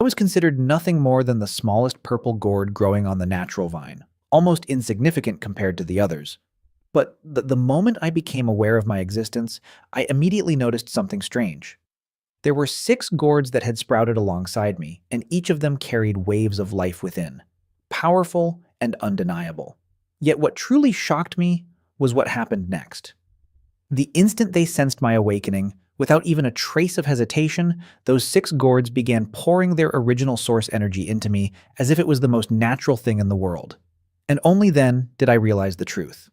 I was considered nothing more than the smallest purple gourd growing on the natural vine, almost insignificant compared to the others. But the moment I became aware of my existence, I immediately noticed something strange. There were 6 gourds that had sprouted alongside me, and each of them carried waves of life within, powerful and undeniable. Yet what truly shocked me was what happened next. The instant they sensed my awakening, without even a trace of hesitation, those 6 gourds began pouring their original source energy into me as if it was the most natural thing in the world. And only then did I realize the truth.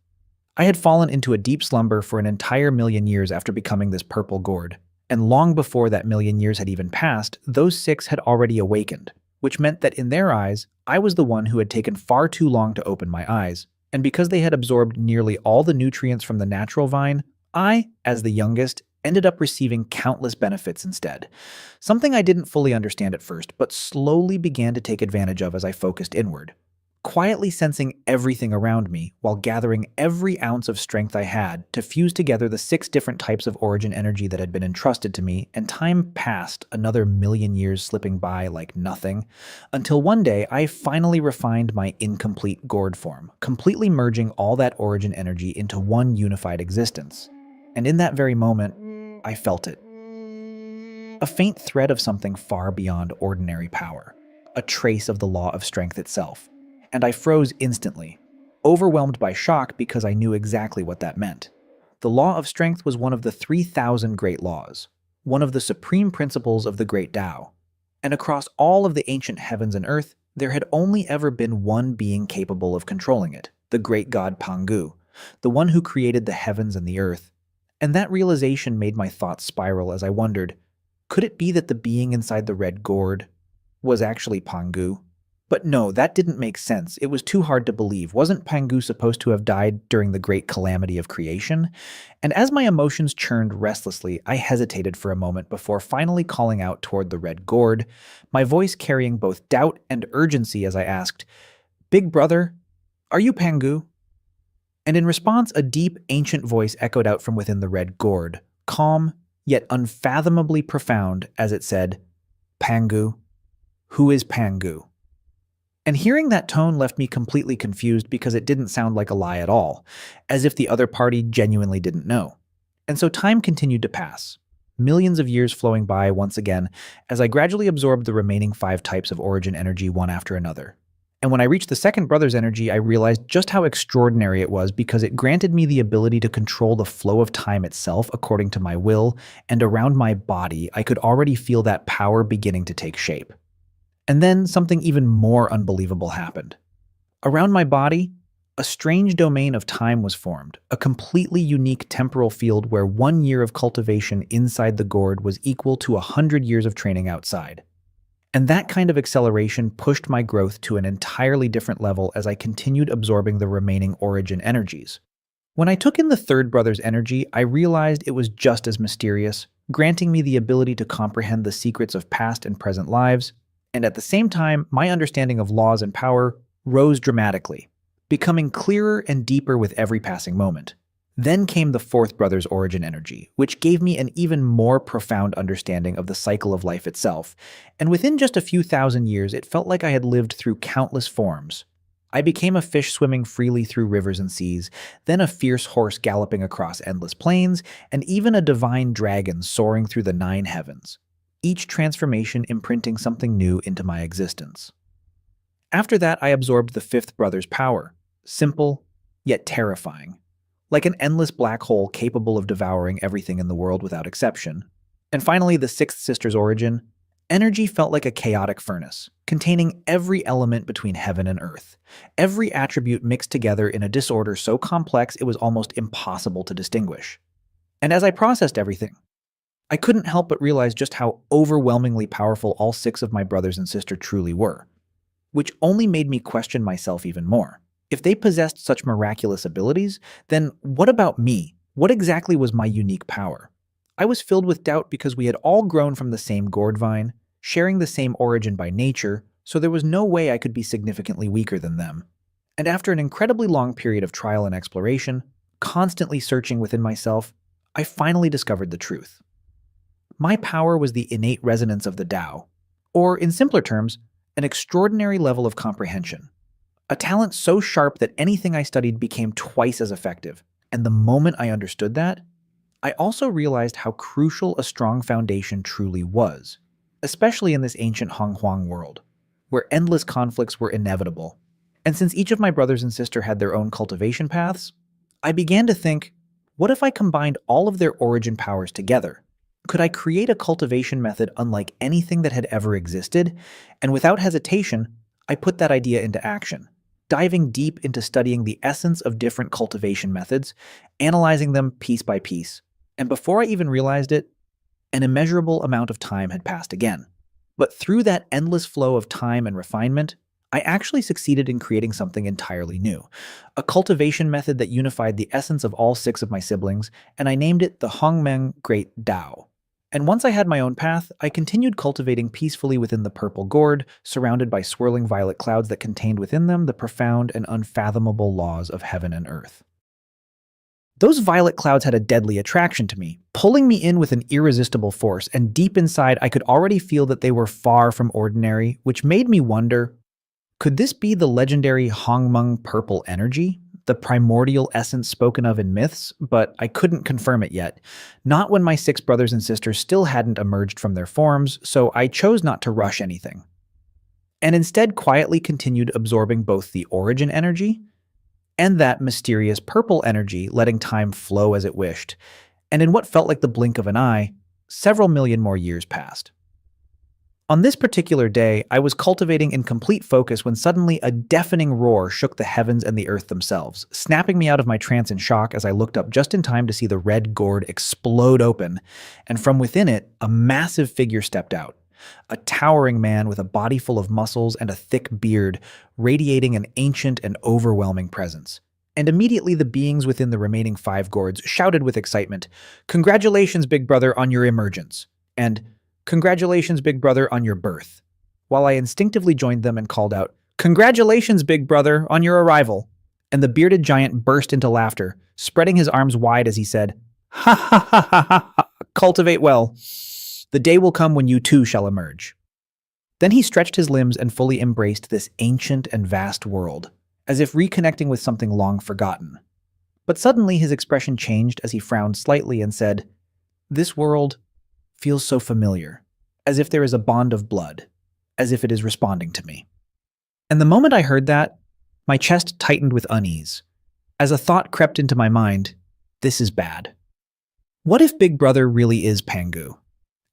I had fallen into a deep slumber for an entire million years after becoming this purple gourd, and long before that million years had even passed, those 6 had already awakened, which meant that in their eyes, I was the one who had taken far too long to open my eyes, and because they had absorbed nearly all the nutrients from the natural vine, I, as the youngest, ended up receiving countless benefits instead. Something I didn't fully understand at first, but slowly began to take advantage of as I focused inward, quietly sensing everything around me while gathering every ounce of strength I had to fuse together the 6 different types of origin energy that had been entrusted to me, and time passed, another million years slipping by like nothing, until one day I finally refined my incomplete gourd form, completely merging all that origin energy into one unified existence. And in that very moment, I felt it. A faint thread of something far beyond ordinary power, a trace of the law of strength itself. And I froze instantly, overwhelmed by shock because I knew exactly what that meant. The law of strength was one of the 3,000 great laws, one of the supreme principles of the great Tao. And across all of the ancient heavens and earth, there had only ever been one being capable of controlling it, the great god Pangu, the one who created the heavens and the earth. And that realization made my thoughts spiral as I wondered, could it be that the being inside the red gourd was actually Pangu? But no, that didn't make sense. It was too hard to believe. Wasn't Pangu supposed to have died during the great calamity of creation? And as my emotions churned restlessly, I hesitated for a moment before finally calling out toward the red gourd, my voice carrying both doubt and urgency as I asked, "Big brother, are you Pangu?" And in response, a deep, ancient voice echoed out from within the red gourd, calm, yet unfathomably profound, as it said, "Pangu? Who is Pangu?" And hearing that tone left me completely confused because it didn't sound like a lie at all, as if the other party genuinely didn't know. And so time continued to pass, millions of years flowing by once again, as I gradually absorbed the remaining 5 types of origin energy one after another. And when I reached the second brother's energy, I realized just how extraordinary it was because it granted me the ability to control the flow of time itself according to my will, and around my body, I could already feel that power beginning to take shape. And then something even more unbelievable happened. Around my body, a strange domain of time was formed, a completely unique temporal field where 1 year of cultivation inside the gourd was equal to 100 years of training outside. And that kind of acceleration pushed my growth to an entirely different level as I continued absorbing the remaining origin energies. When I took in the third brother's energy, I realized it was just as mysterious, granting me the ability to comprehend the secrets of past and present lives. And at the same time, my understanding of laws and power rose dramatically, becoming clearer and deeper with every passing moment. Then came the fourth brother's origin energy, which gave me an even more profound understanding of the cycle of life itself, and within just a few thousand years, it felt like I had lived through countless forms. I became a fish swimming freely through rivers and seas, then a fierce horse galloping across endless plains, and even a divine dragon soaring through the 9 heavens, each transformation imprinting something new into my existence. After that, I absorbed the fifth brother's power, simple, yet terrifying, like an endless black hole capable of devouring everything in the world without exception. And finally, the sixth sister's origin. Energy felt like a chaotic furnace, containing every element between heaven and earth, every attribute mixed together in a disorder so complex it was almost impossible to distinguish. And as I processed everything, I couldn't help but realize just how overwhelmingly powerful all 6 of my brothers and sister truly were, which only made me question myself even more. If they possessed such miraculous abilities, then what about me? What exactly was my unique power? I was filled with doubt because we had all grown from the same gourd vine, sharing the same origin by nature, so there was no way I could be significantly weaker than them. And after an incredibly long period of trial and exploration, constantly searching within myself, I finally discovered the truth. My power was the innate resonance of the Tao, or in simpler terms, an extraordinary level of comprehension. A talent so sharp that anything I studied became twice as effective. And the moment I understood that, I also realized how crucial a strong foundation truly was, especially in this ancient Honghuang world, where endless conflicts were inevitable. And since each of my brothers and sister had their own cultivation paths, I began to think, what if I combined all of their origin powers together? Could I create a cultivation method unlike anything that had ever existed? And without hesitation, I put that idea into action, diving deep into studying the essence of different cultivation methods, analyzing them piece by piece. And before I even realized it, an immeasurable amount of time had passed again. But through that endless flow of time and refinement, I actually succeeded in creating something entirely new, a cultivation method that unified the essence of all six of my siblings, and I named it the Hongmeng Great Tao. And once I had my own path, I continued cultivating peacefully within the purple gourd, surrounded by swirling violet clouds that contained within them the profound and unfathomable laws of heaven and earth. Those violet clouds had a deadly attraction to me, pulling me in with an irresistible force, and deep inside I could already feel that they were far from ordinary, which made me wonder, could this be the legendary Hongmeng purple energy? The primordial essence spoken of in myths? But I couldn't confirm it yet. Not when my six brothers and sisters still hadn't emerged from their forms, so I chose not to rush anything. And instead quietly continued absorbing both the origin energy and that mysterious purple energy, letting time flow as it wished. And in what felt like the blink of an eye, several million more years passed. On this particular day, I was cultivating in complete focus when suddenly a deafening roar shook the heavens and the earth themselves, snapping me out of my trance in shock as I looked up just in time to see the red gourd explode open, and from within it, a massive figure stepped out. A towering man with a body full of muscles and a thick beard, radiating an ancient and overwhelming presence. And immediately the beings within the remaining 5 gourds shouted with excitement, "Congratulations, big brother, on your emergence!" And "Congratulations, big brother, on your birth," while I instinctively joined them and called out, "Congratulations, big brother, on your arrival." And the bearded giant burst into laughter, spreading his arms wide as he said, "Ha ha ha ha ha ha, cultivate well. The day will come when you too shall emerge." Then he stretched his limbs and fully embraced this ancient and vast world, as if reconnecting with something long forgotten. But suddenly his expression changed as he frowned slightly and said, "This world feels so familiar, as if there is a bond of blood, as if it is responding to me." And the moment I heard that, my chest tightened with unease, as a thought crept into my mind, this is bad. What if Big Brother really is Pangu?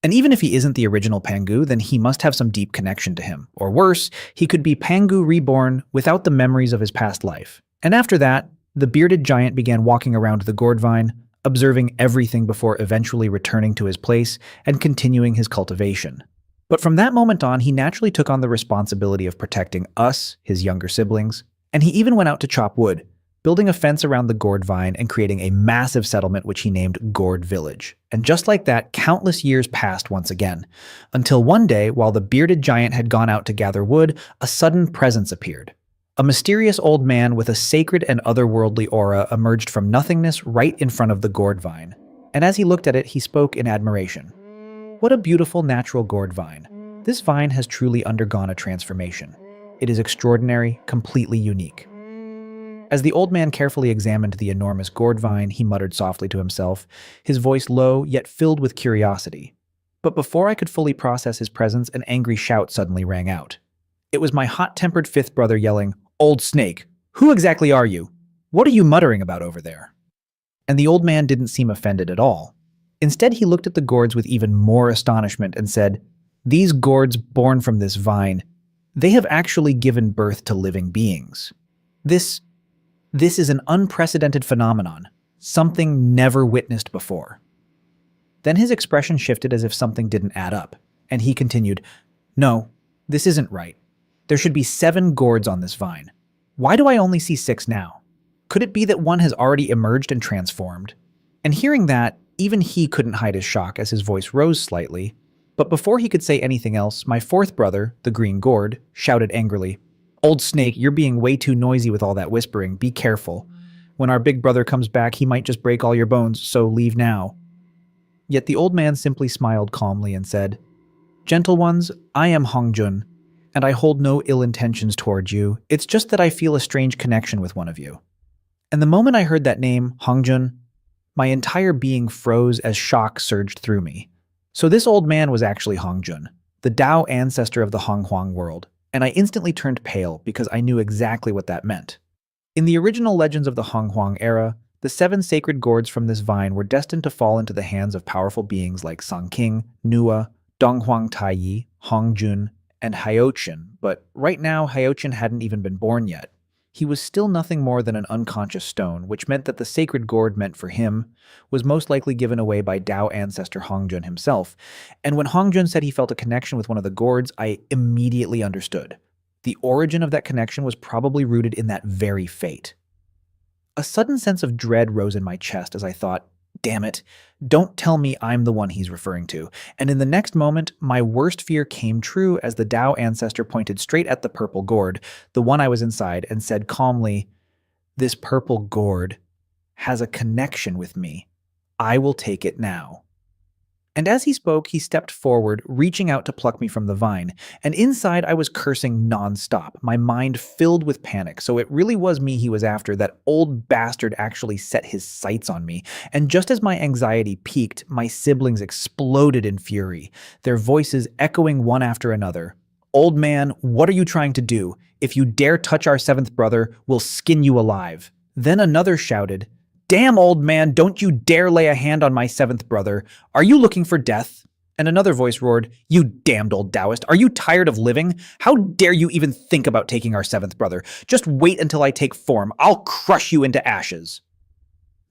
And even if he isn't the original Pangu, then he must have some deep connection to him. Or worse, he could be Pangu reborn without the memories of his past life. And after that, the bearded giant began walking around the gourd vine, observing everything before eventually returning to his place and continuing his cultivation. But from that moment on, he naturally took on the responsibility of protecting us, his younger siblings, and he even went out to chop wood, building a fence around the gourd vine and creating a massive settlement which he named Gourd Village. And just like that, countless years passed once again, until one day, while the bearded giant had gone out to gather wood, a sudden presence appeared. A mysterious old man with a sacred and otherworldly aura emerged from nothingness right in front of the gourd vine. And as he looked at it, he spoke in admiration. "What a beautiful natural gourd vine. This vine has truly undergone a transformation. It is extraordinary, completely unique." As the old man carefully examined the enormous gourd vine, he muttered softly to himself, his voice low yet filled with curiosity. But before I could fully process his presence, an angry shout suddenly rang out. It was my hot-tempered 5th brother yelling, "Old snake, who exactly are you? What are you muttering about over there?" And the old man didn't seem offended at all. Instead, he looked at the gourds with even more astonishment and said, "These gourds born from this vine, they have actually given birth to living beings. This is an unprecedented phenomenon, something never witnessed before." Then his expression shifted as if something didn't add up, and he continued, "No, this isn't right. There should be 7 gourds on this vine. Why do I only see 6 now? Could it be that one has already emerged and transformed?" And hearing that, even he couldn't hide his shock as his voice rose slightly. But before he could say anything else, my 4th brother, the green gourd, shouted angrily, "Old snake, you're being way too noisy with all that whispering. Be careful. When our big brother comes back, he might just break all your bones, so leave now." Yet the old man simply smiled calmly and said, Gentle ones, I am Hongjun, and I hold no ill intentions towards you. It's just that I feel a strange connection with one of you. And the moment I heard that name, Hongjun, my entire being froze as shock surged through me. So this old man was actually Hongjun, the Tao ancestor of the Honghuang world, and I instantly turned pale because I knew exactly what that meant. In the original legends of the Honghuang era, the 7 sacred gourds from this vine were destined to fall into the hands of powerful beings like Songqing, Nua, Donghuang Taiyi, Hongjun, and Hyochen, but right now Hyochen hadn't even been born yet. He was still nothing more than an unconscious stone, which meant that the sacred gourd meant for him was most likely given away by Tao ancestor Hongjun himself. And when Hongjun said he felt a connection with one of the gourds, I immediately understood. The origin of that connection was probably rooted in that very fate. A sudden sense of dread rose in my chest as I thought, damn it, don't tell me I'm the one he's referring to. And in the next moment, my worst fear came true as the Tao ancestor pointed straight at the purple gourd, the one I was inside, and said calmly, "This purple gourd has a connection with me. I will take it now." And as he spoke, he stepped forward, reaching out to pluck me from the vine. And inside, I was cursing nonstop, my mind filled with panic. So it really was me he was after. That old bastard actually set his sights on me. And just as my anxiety peaked, my siblings exploded in fury, their voices echoing one after another. "Old man, what are you trying to do? If you dare touch our 7th brother, we'll skin you alive." Then another shouted, "Damn, old man, don't you dare lay a hand on my 7th brother. Are you looking for death?" And another voice roared, "You damned old Taoist, are you tired of living? How dare you even think about taking our 7th brother? Just wait until I take form. I'll crush you into ashes."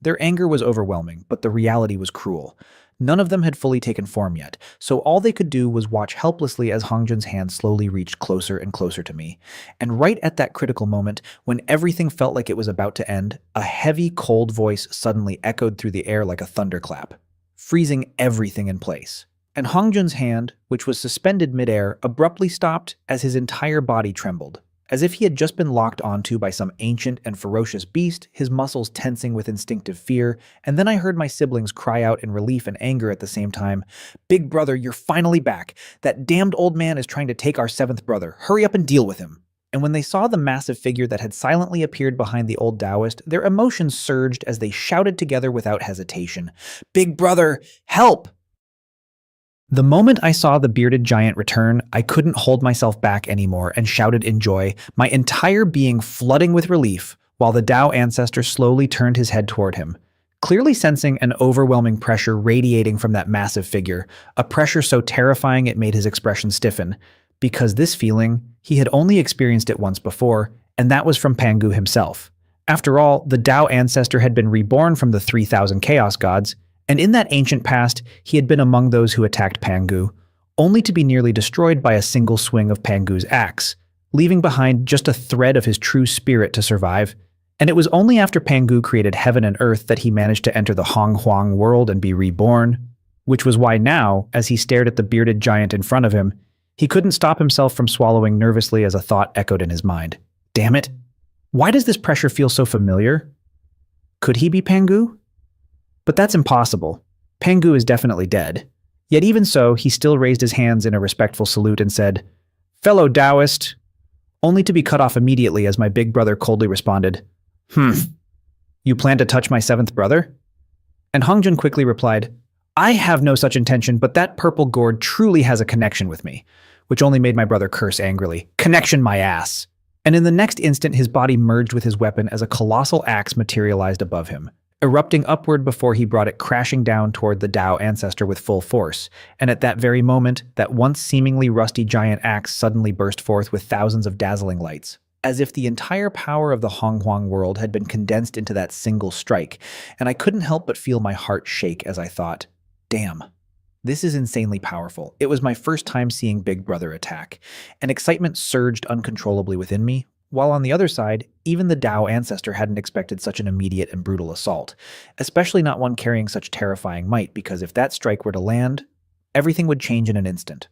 Their anger was overwhelming, but the reality was cruel. None of them had fully taken form yet, so all they could do was watch helplessly as Hongjun's hand slowly reached closer and closer to me. And right at that critical moment, when everything felt like it was about to end, a heavy, cold voice suddenly echoed through the air like a thunderclap, freezing everything in place. And Hongjun's hand, which was suspended midair, abruptly stopped as his entire body trembled. As if he had just been locked onto by some ancient and ferocious beast, his muscles tensing with instinctive fear, and then I heard my siblings cry out in relief and anger at the same time. "Big brother, you're finally back. That damned old man is trying to take our 7th brother. Hurry up and deal with him." And when they saw the massive figure that had silently appeared behind the old Taoist, their emotions surged as they shouted together without hesitation, "Big brother, help!" The moment I saw the bearded giant return, I couldn't hold myself back anymore and shouted in joy, my entire being flooding with relief, while the Tao ancestor slowly turned his head toward him, clearly sensing an overwhelming pressure radiating from that massive figure, a pressure so terrifying it made his expression stiffen, because this feeling, he had only experienced it once before, and that was from Pangu himself. After all, the Tao ancestor had been reborn from the 3,000 Chaos Gods, and in that ancient past, he had been among those who attacked Pangu, only to be nearly destroyed by a single swing of Pangu's axe, leaving behind just a thread of his true spirit to survive. And it was only after Pangu created heaven and earth that he managed to enter the Honghuang world and be reborn, which was why now, as he stared at the bearded giant in front of him, he couldn't stop himself from swallowing nervously as a thought echoed in his mind. Damn it! Why does this pressure feel so familiar? Could he be Pangu? But that's impossible. Pangu is definitely dead. Yet even so, he still raised his hands in a respectful salute and said, "Fellow Taoist," only to be cut off immediately as my big brother coldly responded, "You plan to touch my 7th brother?" And Hongjun quickly replied, "I have no such intention, but that purple gourd truly has a connection with me," which only made my brother curse angrily. "Connection my ass!" And in the next instant, his body merged with his weapon as a colossal axe materialized above him, erupting upward before he brought it crashing down toward the Tao ancestor with full force. And at that very moment, that once seemingly rusty giant axe suddenly burst forth with thousands of dazzling lights, as if the entire power of the Honghuang world had been condensed into that single strike. And I couldn't help but feel my heart shake as I thought, damn, this is insanely powerful. It was my first time seeing Big Brother attack, and excitement surged uncontrollably within me, while on the other side, even the Tao ancestor hadn't expected such an immediate and brutal assault, especially not one carrying such terrifying might, because if that strike were to land, everything would change in an instant.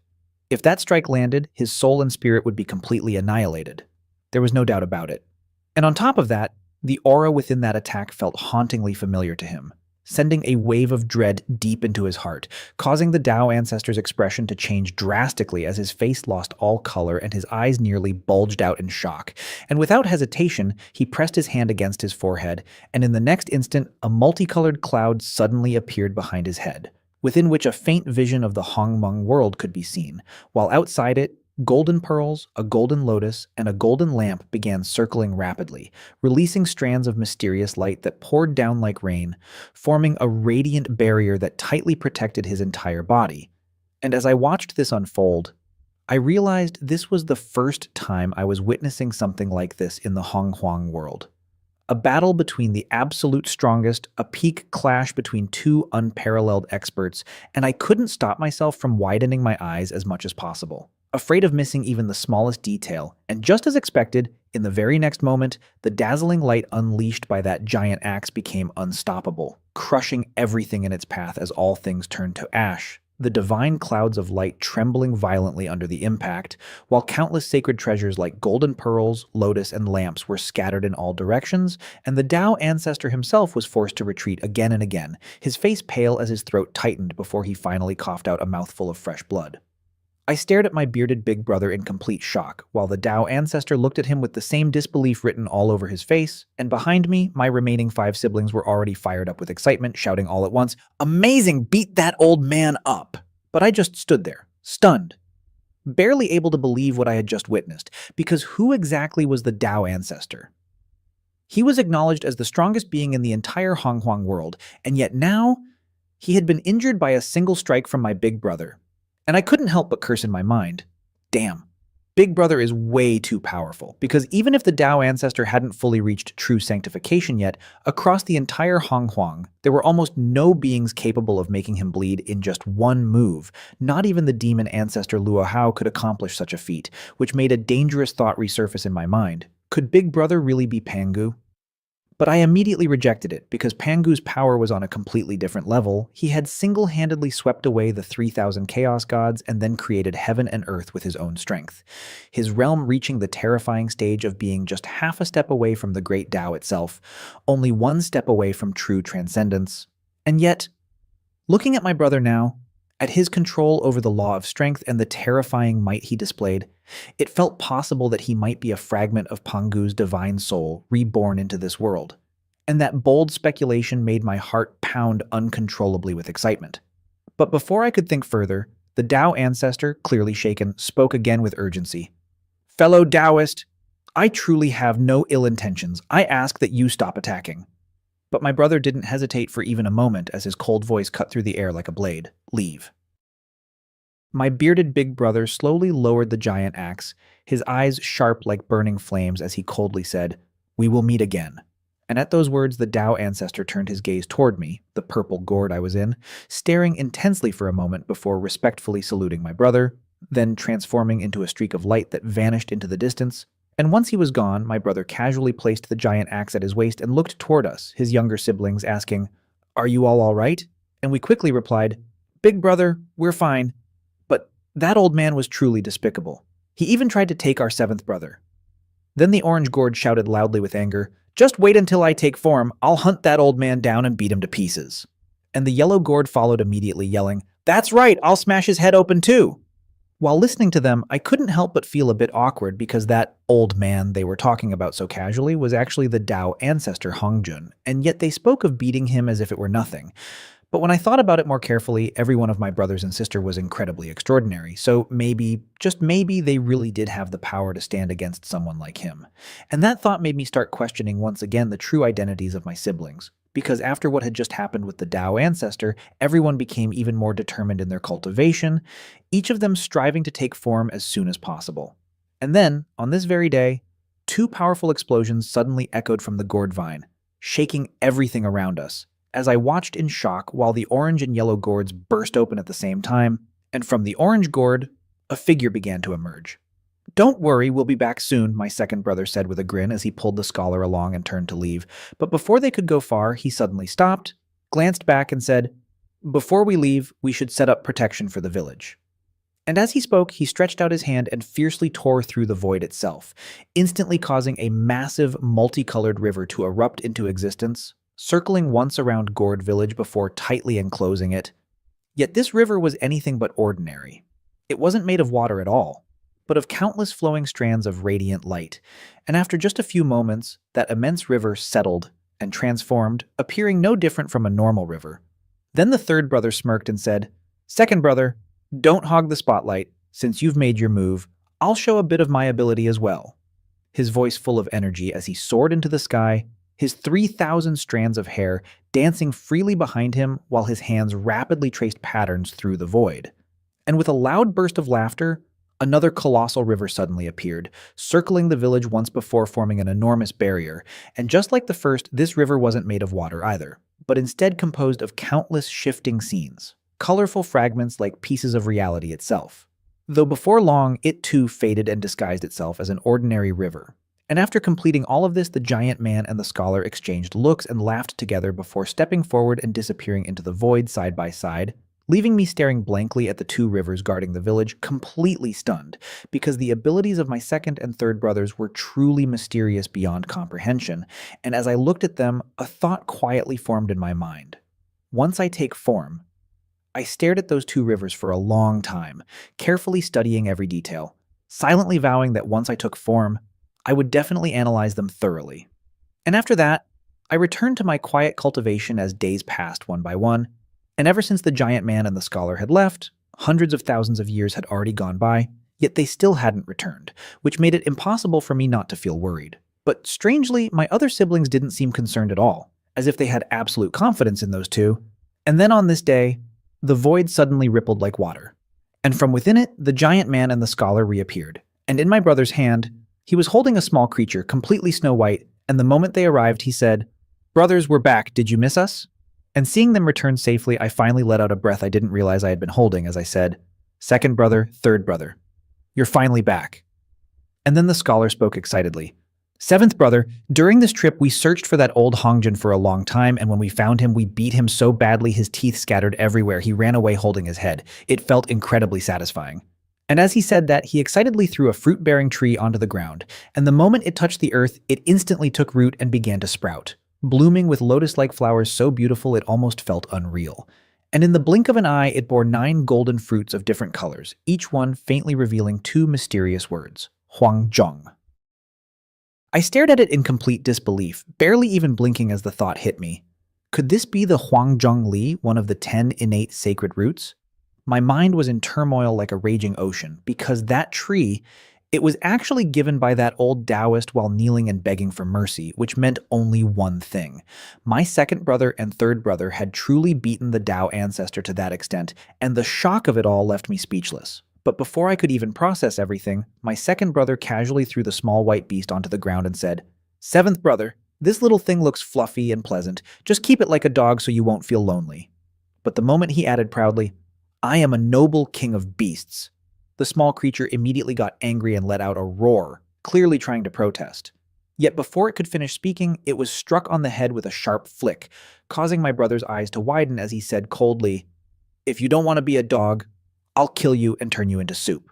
If that strike landed, his soul and spirit would be completely annihilated. There was no doubt about it. And on top of that, the aura within that attack felt hauntingly familiar to him. sending a wave of dread deep into his heart, causing the Tao ancestor's expression to change drastically as his face lost all color and his eyes nearly bulged out in shock. And without hesitation, he pressed his hand against his forehead, and in the next instant, a multicolored cloud suddenly appeared behind his head, within which a faint vision of the Hongmeng world could be seen, while outside it, golden pearls, a golden lotus, and a golden lamp began circling rapidly, releasing strands of mysterious light that poured down like rain, forming a radiant barrier that tightly protected his entire body. And as I watched this unfold, I realized this was the first time I was witnessing something like this in the Honghuang world. A battle between the absolute strongest, a peak clash between two unparalleled experts, and I couldn't stop myself from widening my eyes as much as possible, afraid of missing even the smallest detail, and just as expected, in the very next moment, the dazzling light unleashed by that giant axe became unstoppable, crushing everything in its path as all things turned to ash, the divine clouds of light trembling violently under the impact, while countless sacred treasures like golden pearls, lotus, and lamps were scattered in all directions, and the Tao ancestor himself was forced to retreat again and again, his face pale as his throat tightened before he finally coughed out a mouthful of fresh blood. I stared at my bearded big brother in complete shock, while the Tao ancestor looked at him with the same disbelief written all over his face, and behind me, my remaining 5 siblings were already fired up with excitement, shouting all at once, "Amazing! Beat that old man up!" But I just stood there, stunned, barely able to believe what I had just witnessed, because who exactly was the Tao ancestor? He was acknowledged as the strongest being in the entire Honghuang world, and yet now, he had been injured by a single strike from my big brother. And I couldn't help but curse in my mind. Damn, Big Brother is way too powerful, because even if the Tao ancestor hadn't fully reached true sanctification yet, across the entire Honghuang, there were almost no beings capable of making him bleed in just one move. Not even the demon ancestor Luo Hao could accomplish such a feat, which made a dangerous thought resurface in my mind. Could Big Brother really be Pangu? But I immediately rejected it, because Pangu's power was on a completely different level. He had single-handedly swept away the 3,000 Chaos Gods and then created heaven and earth with his own strength, his realm reaching the terrifying stage of being just half a step away from the great Tao itself, only one step away from true transcendence. And yet, looking at my brother now, at his control over the law of strength and the terrifying might he displayed, it felt possible that he might be a fragment of Pangu's divine soul reborn into this world. And that bold speculation made my heart pound uncontrollably with excitement. But before I could think further, the Tao ancestor, clearly shaken, spoke again with urgency. "Fellow Taoist, I truly have no ill intentions. I ask that you stop attacking." But my brother didn't hesitate for even a moment as his cold voice cut through the air like a blade. "Leave." My bearded big brother slowly lowered the giant axe, his eyes sharp like burning flames as he coldly said, "We will meet again." And at those words, the Tao ancestor turned his gaze toward me, the purple gourd I was in, staring intensely for a moment before respectfully saluting my brother, then transforming into a streak of light that vanished into the distance. And once he was gone, my brother casually placed the giant axe at his waist and looked toward us, his younger siblings, asking, "Are you all right?" And we quickly replied, "Big brother, we're fine." But that old man was truly despicable. He even tried to take our 7th brother. Then the orange gourd shouted loudly with anger, "Just wait until I take form. I'll hunt that old man down and beat him to pieces." And the yellow gourd followed immediately, yelling, "That's right, I'll smash his head open too." While listening to them, I couldn't help but feel a bit awkward because that old man they were talking about so casually was actually the Tao ancestor Hongjun, and yet they spoke of beating him as if it were nothing. But when I thought about it more carefully, every one of my brothers and sister was incredibly extraordinary, so maybe, just maybe, they really did have the power to stand against someone like him. And that thought made me start questioning once again the true identities of my siblings. Because after what had just happened with the Tao ancestor, everyone became even more determined in their cultivation, each of them striving to take form as soon as possible. And then, on this very day, 2 powerful explosions suddenly echoed from the gourd vine, shaking everything around us, as I watched in shock while the orange and yellow gourds burst open at the same time, and from the orange gourd, a figure began to emerge. "Don't worry, we'll be back soon," my second brother said with a grin as he pulled the scholar along and turned to leave. But before they could go far, he suddenly stopped, glanced back, and said, "Before we leave, we should set up protection for the village." And as he spoke, he stretched out his hand and fiercely tore through the void itself, instantly causing a massive, multicolored river to erupt into existence, circling once around Gourd village before tightly enclosing it. Yet this river was anything but ordinary. It wasn't made of water at all, but of countless flowing strands of radiant light, and after just a few moments, that immense river settled and transformed, appearing no different from a normal river. Then the third brother smirked and said, "Second brother, don't hog the spotlight. Since you've made your move, I'll show a bit of my ability as well." His voice full of energy as he soared into the sky, his 3,000 strands of hair dancing freely behind him while his hands rapidly traced patterns through the void. And with a loud burst of laughter, another colossal river suddenly appeared, circling the village once before forming an enormous barrier. And just like the first, this river wasn't made of water either, but instead composed of countless shifting scenes, colorful fragments like pieces of reality itself. Though before long, it too faded and disguised itself as an ordinary river. And after completing all of this, the giant man and the scholar exchanged looks and laughed together before stepping forward and disappearing into the void side by side, leaving me staring blankly at the two rivers guarding the village, completely stunned, because the abilities of my second and third brothers were truly mysterious beyond comprehension, and as I looked at them, a thought quietly formed in my mind. Once I take form, I stared at those two rivers for a long time, carefully studying every detail, silently vowing that once I took form, I would definitely analyze them thoroughly. And after that, I returned to my quiet cultivation as days passed one by one, and ever since the giant man and the scholar had left, hundreds of thousands of years had already gone by, yet they still hadn't returned, which made it impossible for me not to feel worried. But strangely, my other siblings didn't seem concerned at all, as if they had absolute confidence in those two. And then on this day, the void suddenly rippled like water, and from within it, the giant man and the scholar reappeared. And in my brother's hand, he was holding a small creature, completely snow white, and the moment they arrived, he said, "Brothers, we're back. Did you miss us?" And seeing them return safely, I finally let out a breath I didn't realize I had been holding as I said, "Second brother, third brother, you're finally back." And then the scholar spoke excitedly. "Seventh brother, during this trip we searched for that old Hongjin for a long time, and when we found him, we beat him so badly his teeth scattered everywhere he ran away holding his head. It felt incredibly satisfying." And as he said that, he excitedly threw a fruit-bearing tree onto the ground, and the moment it touched the earth, it instantly took root and began to sprout, blooming with lotus-like flowers so beautiful it almost felt unreal. And in the blink of an eye, it bore 9 golden fruits of different colors, each one faintly revealing 2 mysterious words, Huangjong. I stared at it in complete disbelief, barely even blinking as the thought hit me. Could this be the Huangjong Li, one of the 10 innate sacred roots? My mind was in turmoil like a raging ocean, because that tree, it was actually given by that old Taoist while kneeling and begging for mercy, which meant only one thing. My second brother and third brother had truly beaten the Tao ancestor to that extent, and the shock of it all left me speechless. But before I could even process everything, my second brother casually threw the small white beast onto the ground and said, "Seventh brother, this little thing looks fluffy and pleasant. Just keep it like a dog so you won't feel lonely." But the moment he added proudly, "I am a noble king of beasts," the small creature immediately got angry and let out a roar, clearly trying to protest. Yet before it could finish speaking, it was struck on the head with a sharp flick, causing my brother's eyes to widen as he said coldly, "If you don't want to be a dog, I'll kill you and turn you into soup."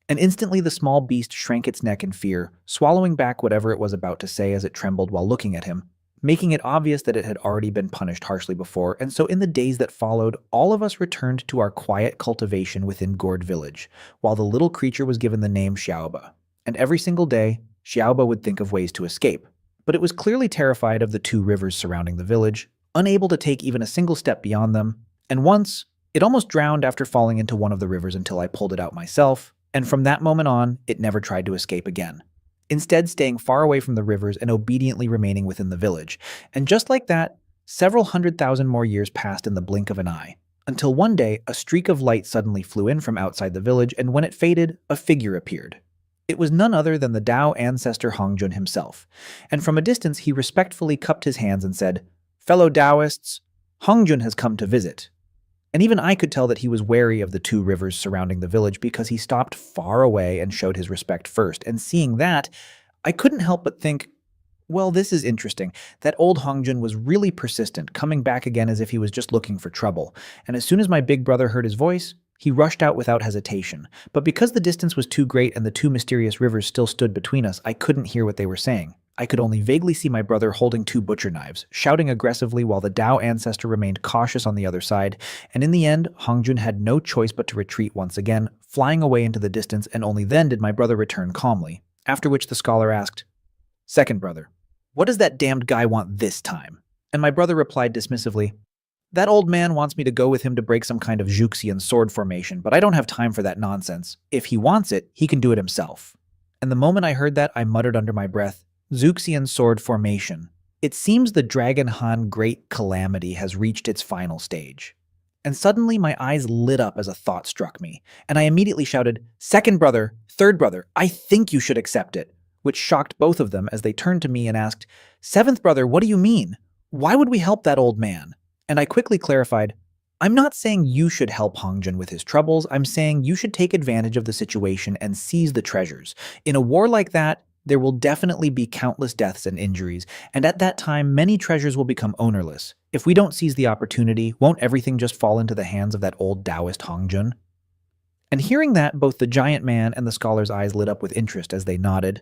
And instantly the small beast shrank its neck in fear, swallowing back whatever it was about to say as it trembled while looking at him, making it obvious that it had already been punished harshly before. And so in the days that followed, all of us returned to our quiet cultivation within Gourd village, while the little creature was given the name Xiaoba. And every single day, Xiaoba would think of ways to escape. But it was clearly terrified of the 2 rivers surrounding the village, unable to take even a single step beyond them, and once, it almost drowned after falling into one of the rivers until I pulled it out myself, and from that moment on, it never tried to escape again, instead staying far away from the rivers and obediently remaining within the village. And just like that, several 100,000 more years passed in the blink of an eye, until one day a streak of light suddenly flew in from outside the village, and when it faded, a figure appeared. It was none other than the Tao ancestor Hongjun himself, and from a distance he respectfully cupped his hands and said, "Fellow Taoists, Hongjun has come to visit." And even I could tell that he was wary of the 2 rivers surrounding the village because he stopped far away and showed his respect first. And seeing that, I couldn't help but think, well, this is interesting. That old Hongjun was really persistent, coming back again as if he was just looking for trouble. And as soon as my big brother heard his voice, he rushed out without hesitation. But because the distance was too great and the 2 mysterious rivers still stood between us, I couldn't hear what they were saying. I could only vaguely see my brother holding two butcher knives, shouting aggressively while the Dao ancestor remained cautious on the other side, and in the end, Hongjun had no choice but to retreat once again, flying away into the distance, and only then did my brother return calmly, after which the scholar asked, "Second brother, what does that damned guy want this time?" And my brother replied dismissively, "That old man wants me to go with him to break some kind of Juxian sword formation, but I don't have time for that nonsense. If he wants it, he can do it himself." And the moment I heard that, I muttered under my breath, "Zuxian sword formation. It seems the Dragon Han Great Calamity has reached its final stage." And suddenly my eyes lit up as a thought struck me, and I immediately shouted, "Second brother, third brother, I think you should accept it," which shocked both of them as they turned to me and asked, "Seventh brother, what do you mean? Why would we help that old man?" And I quickly clarified, "I'm not saying you should help Hongjun with his troubles, I'm saying you should take advantage of the situation and seize the treasures. In a war like that, there will definitely be countless deaths and injuries, and at that time, many treasures will become ownerless. If we don't seize the opportunity, won't everything just fall into the hands of that old Taoist Hongjun?" And hearing that, both the giant man and the scholar's eyes lit up with interest as they nodded.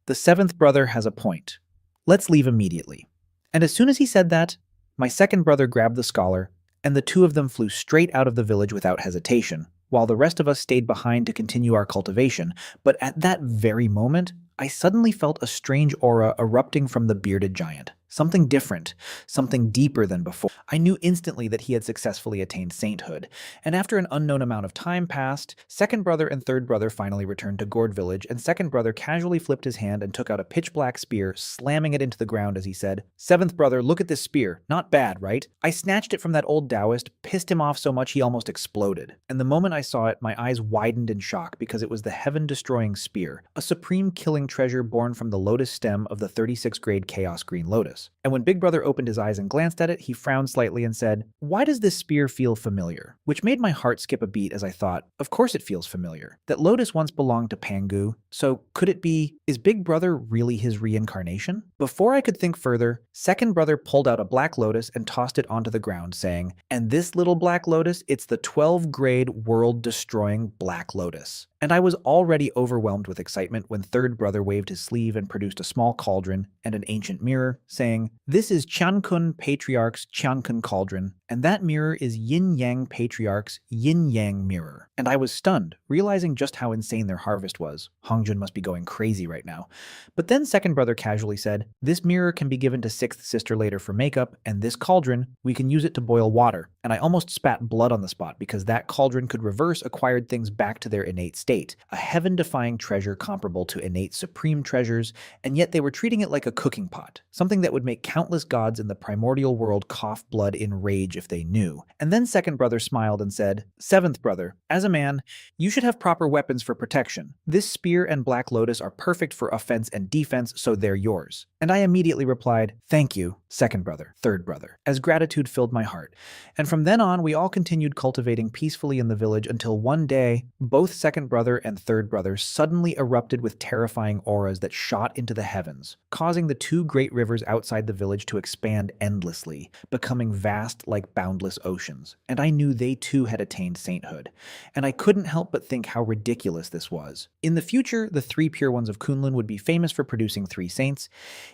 "The seventh brother has a point. Let's leave immediately." And as soon as he said that, my second brother grabbed the scholar, and the two of them flew straight out of the village without hesitation, while the rest of us stayed behind to continue our cultivation. But at that very moment, I suddenly felt a strange aura erupting from the bearded giant. Something different, something deeper than before. I knew instantly that he had successfully attained sainthood, and after an unknown amount of time passed, second brother and third brother finally returned to Gourd village, and second brother casually flipped his hand and took out a pitch-black spear, slamming it into the ground as he said, "Seventh brother, look at this spear. Not bad, right? I snatched it from that old Taoist, pissed him off so much he almost exploded." And the moment I saw it, my eyes widened in shock because it was the heaven-destroying spear, a supreme killing treasure born from the lotus stem of the 36th grade Chaos Green Lotus. And when Big Brother opened his eyes and glanced at it, he frowned slightly and said, "Why does this spear feel familiar?" Which made my heart skip a beat as I thought, of course it feels familiar. That lotus once belonged to Pangu, so could it be, is Big Brother really his reincarnation? Before I could think further, second brother pulled out a black lotus and tossed it onto the ground, saying, "And this little black lotus, it's the 12th-grade world-destroying black lotus." And I was already overwhelmed with excitement when third brother waved his sleeve and produced a small cauldron and an ancient mirror, saying, "This is Qiankun Patriarch's Qiankun cauldron, and that mirror is Yin Yang Patriarch's Yin Yang mirror." And I was stunned, realizing just how insane their harvest was. Hongjun must be going crazy right now. But then second brother casually said, "This mirror can be given to sixth sister later for makeup, and this cauldron, we can use it to boil water." And I almost spat blood on the spot because that cauldron could reverse acquired things back to their innate state, a heaven-defying treasure comparable to innate supreme treasures, and yet they were treating it like a cooking pot, something that would make countless gods in the primordial world cough blood in rage if they knew. And then second brother smiled and said, "Seventh brother, as a man, you should have proper weapons for protection. This spear and black lotus are perfect for offense and defense, so they're yours." And I immediately replied, "Thank you, second brother, third brother," as gratitude filled my heart. And from then on, we all continued cultivating peacefully in the village until one day, both second brother and third brother suddenly erupted with terrifying auras that shot into the heavens, causing the two great rivers outside the village to expand endlessly, becoming vast like boundless oceans. And I knew they too had attained sainthood. And I couldn't help but think how ridiculous this was. In the future, the three pure ones of Kunlun would be famous for producing three saints,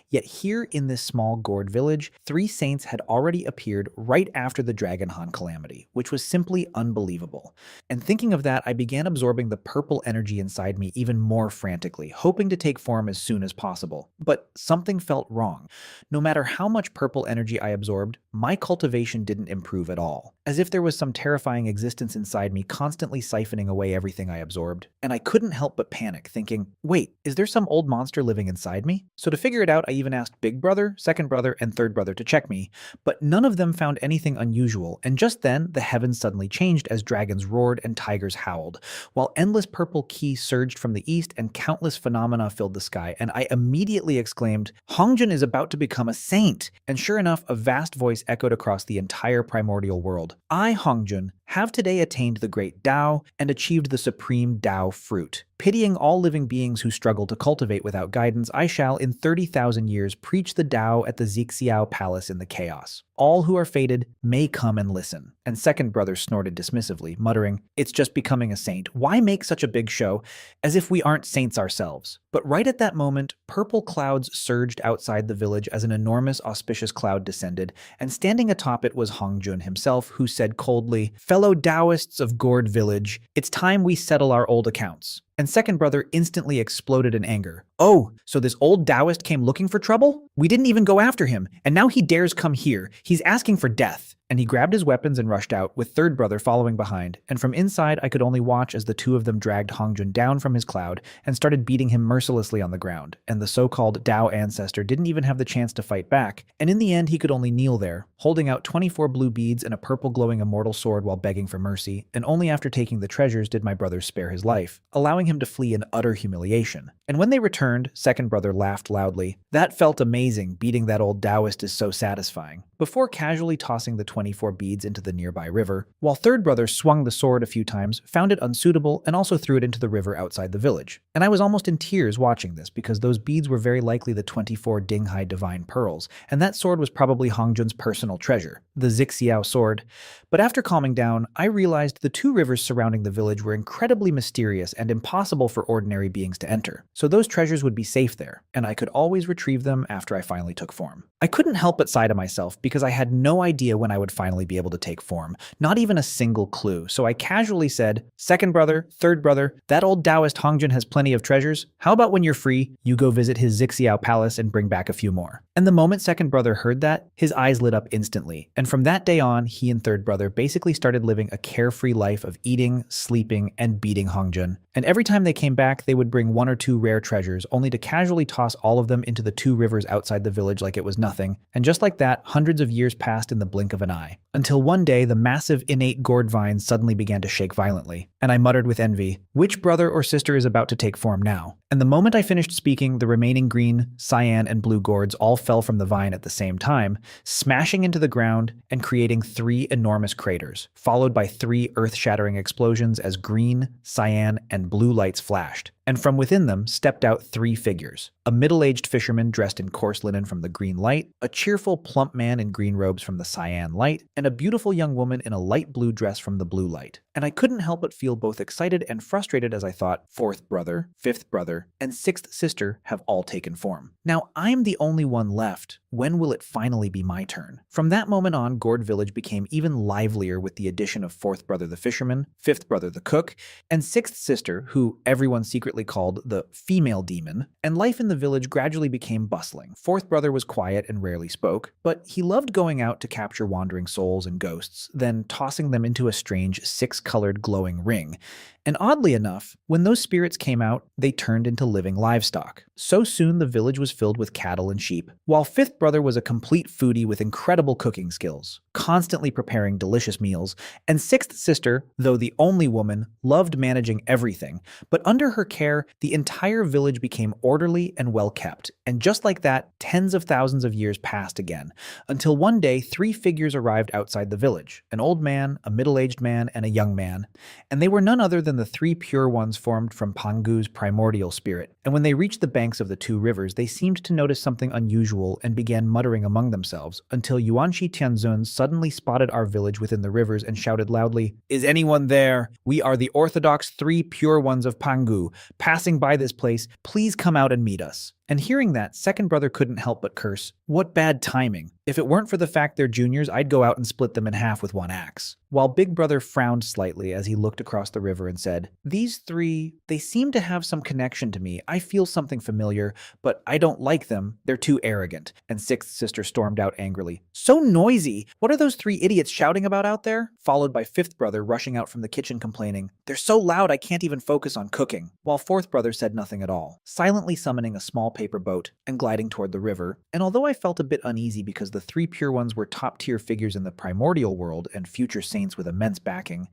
yet here in this small Gourd village, three saints had already appeared right after the Dragon Han calamity, which was simply unbelievable. And thinking of that, I began absorbing the purple energy inside me even more frantically, hoping to take form as soon as possible. But something felt wrong. No matter how much purple energy I absorbed, my cultivation didn't improve at all, as if there was some terrifying existence inside me constantly siphoning away everything I absorbed. And I couldn't help but panic, thinking, wait, is there some old monster living inside me? So to figure it out, I even asked Big Brother, second brother, and third brother to check me, but none of them found anything unusual, and just then, the heavens suddenly changed as dragons roared and tigers howled, while endless purple ki surged from the east and countless phenomena filled the sky, and I immediately exclaimed, "Hongjun is about to become a saint!" And sure enough, a vast voice echoed across the entire primordial world. "I, Hongjun, have today attained the great Tao and achieved the supreme Tao fruit. Pitying all living beings who struggle to cultivate without guidance, I shall, in 30,000 years, preach the Tao at the Zixiao Palace in the chaos. All who are fated may come and listen. And second brother snorted dismissively, muttering, "It's just becoming a saint. Why make such a big show? As if we aren't saints ourselves." But right at that moment, purple clouds surged outside the village as an enormous auspicious cloud descended, and standing atop it was Hongjun himself, who said coldly, "Fellow Taoists of Gourd village, it's time we settle our old accounts." And second brother instantly exploded in anger. "Oh, so this old Taoist came looking for trouble? We didn't even go after him, and now he dares come here. He's asking for death." And he grabbed his weapons and rushed out, with third brother following behind, and from inside I could only watch as the two of them dragged Hongjun down from his cloud and started beating him mercilessly on the ground, and the so-called Tao ancestor didn't even have the chance to fight back, and in the end he could only kneel there, holding out 24 blue beads and a purple glowing immortal sword while begging for mercy, and only after taking the treasures did my brothers spare his life, allowing him to flee in utter humiliation. And when they returned, second brother laughed loudly. "That felt amazing, beating that old Taoist is so satisfying," before casually tossing the 24 beads into the nearby river, while third brother swung the sword a few times, found it unsuitable, and also threw it into the river outside the village. And I was almost in tears watching this because those beads were very likely the 24 Dinghai divine pearls, and that sword was probably Hongjun's personal treasure, the Zixiao sword. But after calming down, I realized the two rivers surrounding the village were incredibly mysterious and impossible for ordinary beings to enter, so those treasures would be safe there, and I could always retrieve them after I finally took form. I couldn't help but sigh to myself because I had no idea when I would finally be able to take form, not even a single clue, so I casually said, "Second brother, third brother, that old Taoist Hongjun has plenty of treasures. How about when you're free, you go visit his Zixiao palace and bring back a few more?" And the moment second brother heard that, his eyes lit up instantly, and from that day on, he and third brother basically started living a carefree life of eating, sleeping, and beating Hongjun. And every time they came back, they would bring one or two rare treasures, only to casually toss all of them into the two rivers outside the village like it was nothing. And just like that, hundreds of years passed in the blink of an eye. Until one day, the massive innate gourd vines suddenly began to shake violently, and I muttered with envy, "Which brother or sister is about to take form now?" And the moment I finished speaking, the remaining green, cyan, and blue gourds all fell from the vine at the same time, smashing into the ground and creating 3 enormous craters, followed by 3 earth-shattering explosions as green, cyan, and blue lights flashed. And from within them stepped out 3 figures: a middle-aged fisherman dressed in coarse linen from the green light, a cheerful, plump man in green robes from the cyan light, and a beautiful young woman in a light blue dress from the blue light. And I couldn't help but feel both excited and frustrated as I thought, fourth brother, fifth brother, and sixth sister have all taken form. Now I'm the only one left. When will it finally be my turn? From that moment on, Gourd Village became even livelier with the addition of fourth brother the fisherman, fifth brother the cook, and sixth sister, who everyone secretly called the female demon, and life in the village gradually became bustling. Fourth brother was quiet and rarely spoke, but he loved going out to capture wandering souls and ghosts, then tossing them into a strange 6-colored glowing ring. And oddly enough, when those spirits came out, they turned into living livestock. So soon the village was filled with cattle and sheep, while fifth brother was a complete foodie with incredible cooking skills, constantly preparing delicious meals, and sixth sister, though the only woman, loved managing everything, but under her care, the entire village became orderly and well kept, and just like that, tens of thousands of years passed again, until one day 3 figures arrived outside the village: an old man, a middle-aged man, and a young man, and they were none other than the 3 pure ones formed from Pangu's primordial spirit. And when they reached the banks of the 2 rivers, they seemed to notice something unusual and began muttering among themselves, until Yuanshi Tianzun suddenly spotted our village within the rivers and shouted loudly, "Is anyone there? We are the orthodox 3 pure ones of Pangu, passing by this place. Please come out and meet us." And hearing that, second brother couldn't help but curse. What bad timing. If it weren't for the fact they're juniors, I'd go out and split them in half with one axe. While big brother frowned slightly as he looked across the river and said, "These 3, they seem to have some connection to me. I feel something familiar, but I don't like them. They're too arrogant." And sixth sister stormed out angrily, "So noisy! What are those 3 idiots shouting about out there?" Followed by fifth brother rushing out from the kitchen complaining, "They're so loud I can't even focus on cooking." While fourth brother said nothing at all, silently summoning a small paper boat and gliding toward the river, and although I felt a bit uneasy because the three Pure Ones were top-tier figures in the primordial world and future saints with immense backing,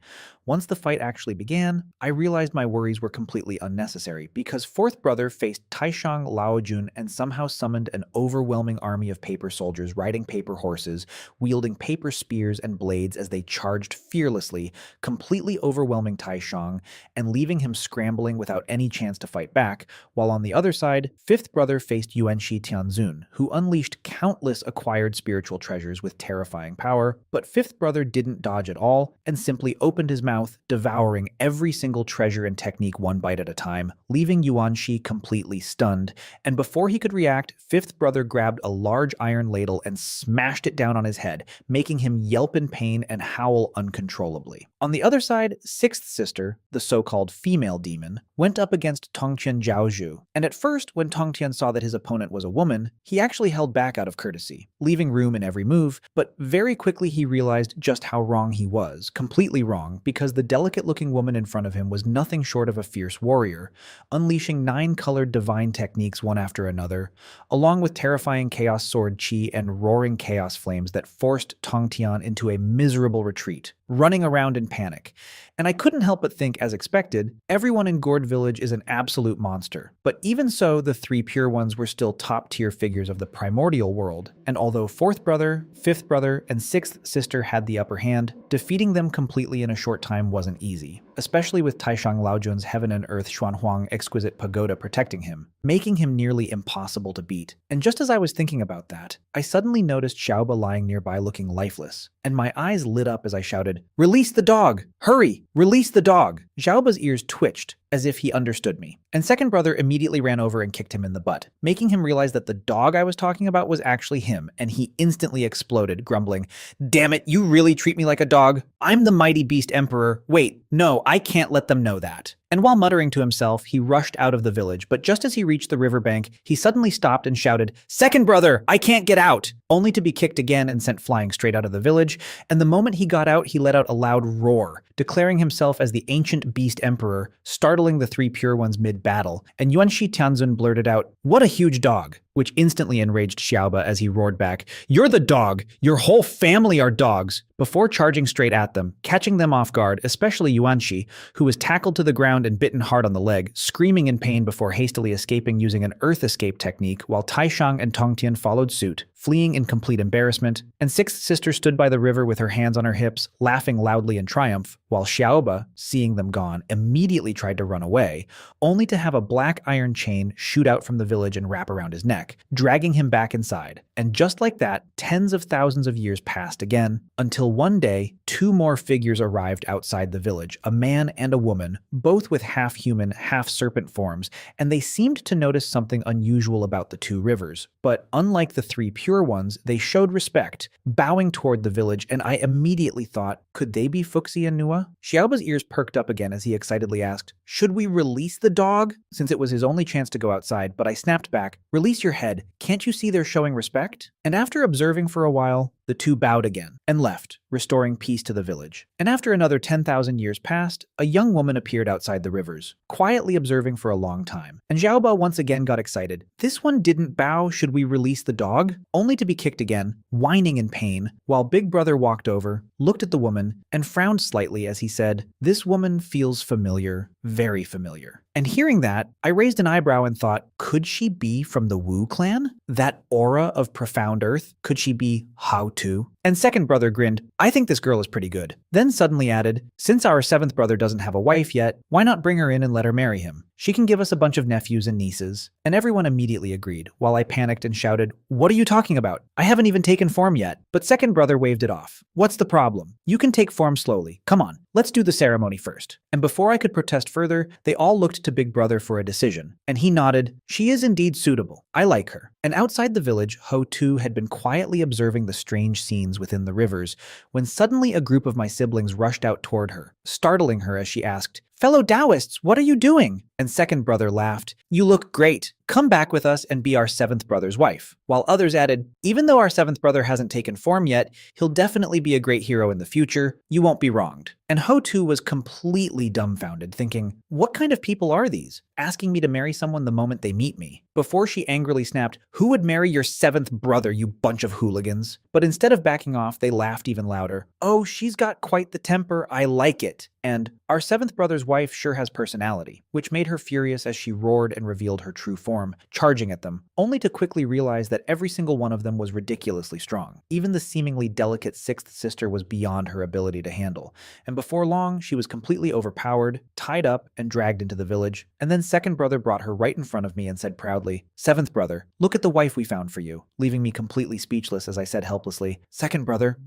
once the fight actually began, I realized my worries were completely unnecessary because fourth brother faced Taishang Laojun and somehow summoned an overwhelming army of paper soldiers riding paper horses, wielding paper spears and blades as they charged fearlessly, completely overwhelming Taishang and leaving him scrambling without any chance to fight back, while on the other side, fifth brother faced Yuanshi Tianzun, who unleashed countless acquired spiritual treasures with terrifying power, but fifth brother didn't dodge at all and simply opened his mouth, devouring every single treasure and technique one bite at a time, leaving Yuanshi completely stunned, and before he could react, fifth brother grabbed a large iron ladle and smashed it down on his head, making him yelp in pain and howl uncontrollably. On the other side, sixth sister, the so-called female demon, went up against Tongtian Zhaozhu, and at first, when Tongtian saw that his opponent was a woman, he actually held back out of courtesy, leaving room in every move, but very quickly he realized just how wrong he was, completely wrong, because the delicate-looking woman in front of him was nothing short of a fierce warrior, unleashing 9-colored divine techniques one after another, along with terrifying chaos sword chi and roaring chaos flames that forced Tongtian into a miserable retreat, running around in panic. And I couldn't help but think, as expected, everyone in Gourd Village is an absolute monster. But even so, the three Pure Ones were still top-tier figures of the primordial world, and although fourth brother, fifth brother, and sixth sister had the upper hand, defeating them completely in a short time wasn't easy, especially with Taishang Laojun's Heaven and Earth Xuanhuang exquisite pagoda protecting him, making him nearly impossible to beat. And just as I was thinking about that, I suddenly noticed Xiaoba lying nearby looking lifeless, and my eyes lit up as I shouted, "Release the dog! Hurry! Release the dog!" Xiaoba's ears twitched, as if he understood me, and second brother immediately ran over and kicked him in the butt, making him realize that the dog I was talking about was actually him, and he instantly exploded, grumbling, "Damn it, you really treat me like a dog? I'm the mighty beast emperor. Wait, no, I can't let them know that." And while muttering to himself, he rushed out of the village, but just as he reached the riverbank, he suddenly stopped and shouted, "Second brother, I can't get out!" only to be kicked again and sent flying straight out of the village, and the moment he got out, he let out a loud roar, declaring himself as the ancient beast emperor, startling the three Pure Ones mid-battle, and Yuanshi Tianzun blurted out, "What a huge dog!" which instantly enraged Xiaoba as he roared back, "You're the dog! Your whole family are dogs!" before charging straight at them, catching them off guard, especially Yuanshi, who was tackled to the ground and bitten hard on the leg, screaming in pain before hastily escaping using an earth escape technique, while Taishang and Tongtian followed suit, fleeing in complete embarrassment, and sixth sister stood by the river with her hands on her hips, laughing loudly in triumph, while Xiaoba, seeing them gone, immediately tried to run away, only to have a black iron chain shoot out from the village and wrap around his neck, dragging him back inside. And just like that, tens of thousands of years passed again, until one day, two more figures arrived outside the village, a man and a woman, both with half-human, half-serpent forms, and they seemed to notice something unusual about the two rivers. But unlike the three Pure Ones, they showed respect, bowing toward the village, and I immediately thought, could they be Fuxi and Nua? Xiaoba's ears perked up again as he excitedly asked, "Should we release the dog?" Since it was his only chance to go outside, but I snapped back, "Release your head. Can't you see they're showing respect?" And after observing for a while, the two bowed again and left, restoring peace to the village. And after another 10,000 years passed, a young woman appeared outside the rivers, quietly observing for a long time. And Xiaoba once again got excited. "This one didn't bow, should we release the dog?" Only to be kicked again, whining in pain, while Big Brother walked over, looked at the woman, and frowned slightly as he said, "This woman feels familiar, very familiar." And hearing that, I raised an eyebrow and thought, could she be from the Wu clan? That aura of profound earth? Could she be How To? And second brother grinned, "I think this girl is pretty good." Then suddenly added, "Since our seventh brother doesn't have a wife yet, why not bring her in and let her marry him? She can give us a bunch of nephews and nieces." And everyone immediately agreed, while I panicked and shouted, "What are you talking about? I haven't even taken form yet." But second brother waved it off. "What's the problem? You can take form slowly. Come on, let's do the ceremony first." And before I could protest further, they all looked to Big Brother for a decision. And he nodded, "She is indeed suitable. I like her." And outside the village, Ho Tu had been quietly observing the strange scenes within the rivers, when suddenly a group of my siblings rushed out toward her, startling her as she asked, "Fellow Taoists, what are you doing?" And second brother laughed, "You look great. Come back with us and be our seventh brother's wife." While others added, "Even though our seventh brother hasn't taken form yet, he'll definitely be a great hero in the future. You won't be wronged." And Ho too was completely dumbfounded, thinking, what kind of people are these? Asking me to marry someone the moment they meet me. Before she angrily snapped, "Who would marry your seventh brother, you bunch of hooligans?" But instead of backing off, they laughed even louder. "Oh, she's got quite the temper. I like it." And "Our seventh brother's wife sure has personality," which made her furious as she roared and revealed her true form, charging at them, only to quickly realize that every single one of them was ridiculously strong. Even the seemingly delicate sixth sister was beyond her ability to handle, and before long, she was completely overpowered, tied up, and dragged into the village. And then second brother brought her right in front of me and said proudly, "Seventh brother, look at the wife we found for you," leaving me completely speechless as I said helplessly, "Second brother,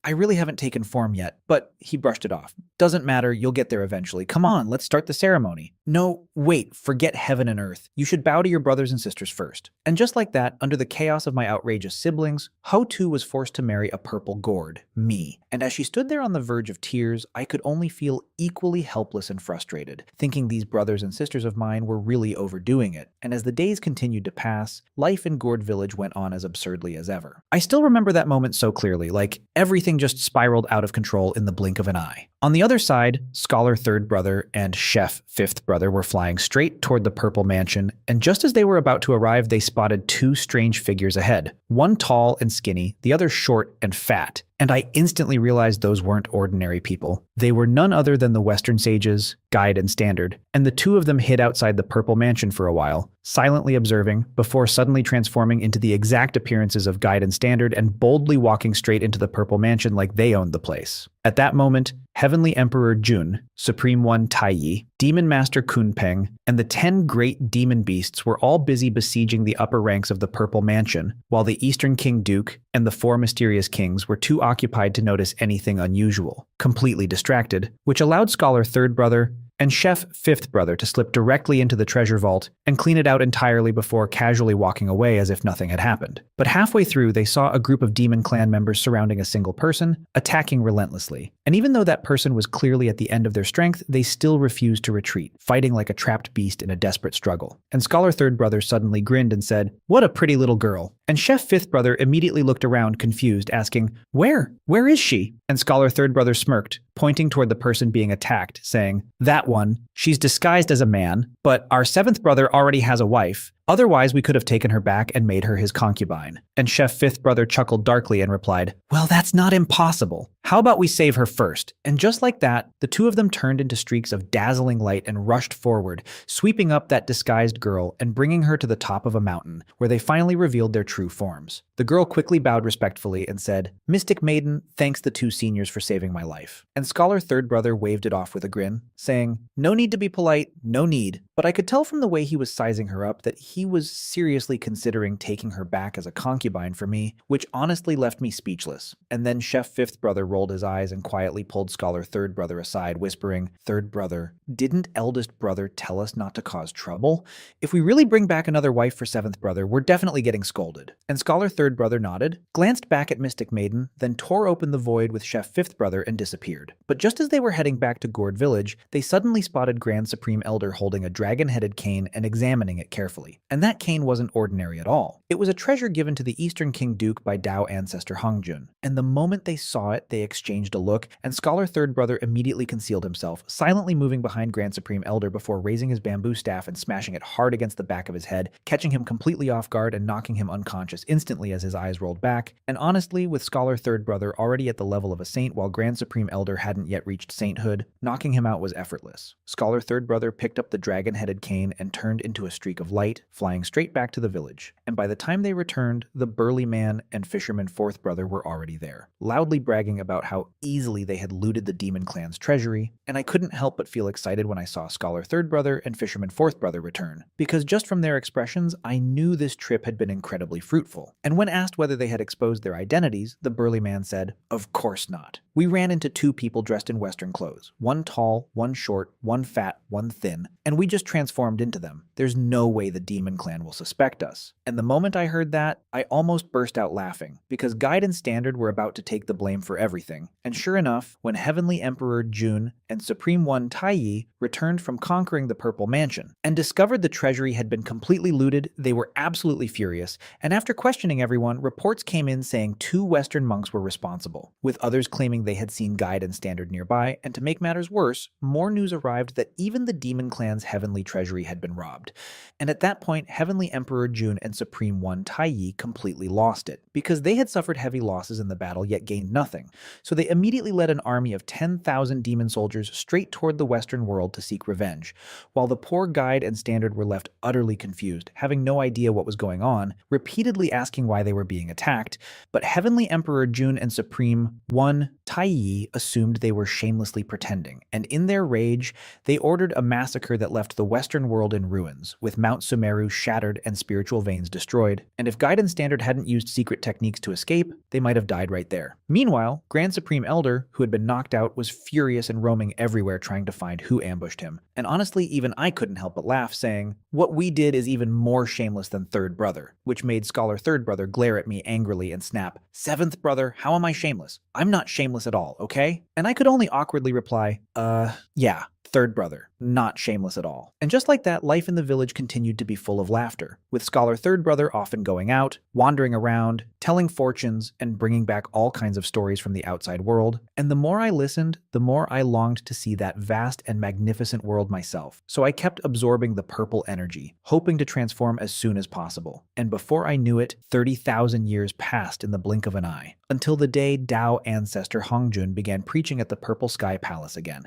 I really haven't taken form yet," but he brushed it off. "Doesn't matter, you'll get there eventually. Come on, let's start the ceremony." "No, wait, forget heaven and earth. You should bow to your brothers and sisters first." And just like that, under the chaos of my outrageous siblings, Ho too was forced to marry a purple gourd, me. And as she stood there on the verge of tears, I could only feel equally helpless and frustrated, thinking these brothers and sisters of mine were really overdoing it. And as the days continued to pass, life in Gourd village went on as absurdly as ever. I still remember that moment so clearly, like everything just spiraled out of control in the blink of an eye. On the other side, Scholar third brother and Chef fifth brother were flying straight toward the purple mansion, and just as they were about to arrive, they spotted two strange figures ahead, one tall and skinny, the other short and fat. And I instantly realized those weren't ordinary people. They were none other than the Western sages, Guide and Standard, and the two of them hid outside the purple mansion for a while, silently observing, before suddenly transforming into the exact appearances of Guide and Standard and boldly walking straight into the purple mansion like they owned the place. At that moment, Heavenly Emperor Jun, Supreme One Taiyi, Demon Master Kunpeng, and the 10 great demon beasts were all busy besieging the upper ranks of the purple mansion, while the Eastern King Duke and the 4 mysterious kings were too occupied to notice anything unusual, completely distracted, which allowed Scholar third brother and Chef fifth brother to slip directly into the treasure vault and clean it out entirely before casually walking away as if nothing had happened. But halfway through, they saw a group of demon clan members surrounding a single person, attacking relentlessly. And even though that person was clearly at the end of their strength, they still refused to retreat, fighting like a trapped beast in a desperate struggle. And Scholar third brother suddenly grinned and said, "What a pretty little girl." And Chef fifth brother immediately looked around, confused, asking, Where is she?" And Scholar third brother smirked, pointing toward the person being attacked, saying, "That one. She's disguised as a man, but our seventh brother already has a wife. Otherwise, we could have taken her back and made her his concubine." And Chef fifth brother chuckled darkly and replied, "Well, that's not impossible. How about we save her first?" And just like that, the two of them turned into streaks of dazzling light and rushed forward, sweeping up that disguised girl and bringing her to the top of a mountain, where they finally revealed their true forms. The girl quickly bowed respectfully and said, "Mystic Maiden, thanks the two seniors for saving my life." And Scholar third brother waved it off with a grin, saying, "No need to be polite, no need." But I could tell from the way he was sizing her up that he was seriously considering taking her back as a concubine for me, which honestly left me speechless. And then Chef fifth brother rolled his eyes and quietly pulled Scholar third brother aside, whispering, "Third brother, didn't eldest brother tell us not to cause trouble? If we really bring back another wife for seventh brother, we're definitely getting scolded." And Scholar third brother nodded, glanced back at Mystic Maiden, then tore open the void with Chef fifth brother and disappeared. But just as they were heading back to Gourd village, they suddenly spotted Grand Supreme Elder holding a dragon-headed cane and examining it carefully. And that cane wasn't ordinary at all. It was a treasure given to the Eastern King Duke by Dao ancestor Hongjun. And the moment they saw it, they exchanged a look, and Scholar third brother immediately concealed himself, silently moving behind Grand Supreme Elder before raising his bamboo staff and smashing it hard against the back of his head, catching him completely off guard and knocking him unconscious instantly as his eyes rolled back. And honestly, with Scholar third brother already at the level of a saint while Grand Supreme Elder hadn't yet reached sainthood, knocking him out was effortless. Scholar third brother picked up the dragon-headed cane and turned into a streak of light, flying straight back to the village. And by the time they returned, the burly man and fisherman fourth brother were already there, loudly bragging about how easily they had looted the demon clan's treasury. And I couldn't help but feel excited when I saw Scholar third brother and fisherman fourth brother return, because just from their expressions, I knew this trip had been incredibly fruitful. And when asked whether they had exposed their identities, the burly man said, "Of course not. We ran into two people dressed in Western clothes, one tall, one short, one fat, one thin, and we just transformed into them. There's no way the demon clan will suspect us." And the moment I heard that, I almost burst out laughing, because Guide and Standard were about to take the blame for everything. And sure enough, when Heavenly Emperor Jun and Supreme One Taiyi returned from conquering the Purple Mansion and discovered the treasury had been completely looted. They were absolutely furious, and after questioning everyone, reports came in saying 2 Western monks were responsible, with others claiming they had seen Guide and Standard nearby, and to make matters worse, more news arrived that even the Demon Clan's heavenly treasury had been robbed. And at that point, Heavenly Emperor Jun and Supreme One Taiyi completely lost it, because they had suffered heavy losses in the battle yet gained nothing. So they immediately led an army of 10,000 demon soldiers straight toward the Western world to seek revenge, while the poor Guide and Standard were left utterly confused, having no idea what was going on, repeatedly asking why they were being attacked. But Heavenly Emperor Jun and Supreme One Taiyi assumed they were shamelessly pretending, and in their rage, they ordered a massacre that left the Western world in ruins, with Mount Sumeru shattered and spiritual veins destroyed. And if Guide and Standard hadn't used secret techniques to escape, they might have died right there. Meanwhile, Grand Supreme Elder, who had been knocked out, was furious and roaming everywhere trying to find who ambushed him. And honestly, even I couldn't help but laugh, saying, "What we did is even more shameless than Third Brother," which made Scholar Third Brother glare at me angrily and snap, "Seventh Brother, how am I shameless? I'm not shameless at all, okay?" And I could only awkwardly reply, yeah. Third Brother, not shameless at all. And just like that, life in the village continued to be full of laughter, with Scholar Third Brother often going out, wandering around, telling fortunes, and bringing back all kinds of stories from the outside world. And the more I listened, the more I longed to see that vast and magnificent world myself. So I kept absorbing the purple energy, hoping to transform as soon as possible. And before I knew it, 30,000 years passed in the blink of an eye, until the day Tao ancestor Hongjun began preaching at the Purple Sky Palace again.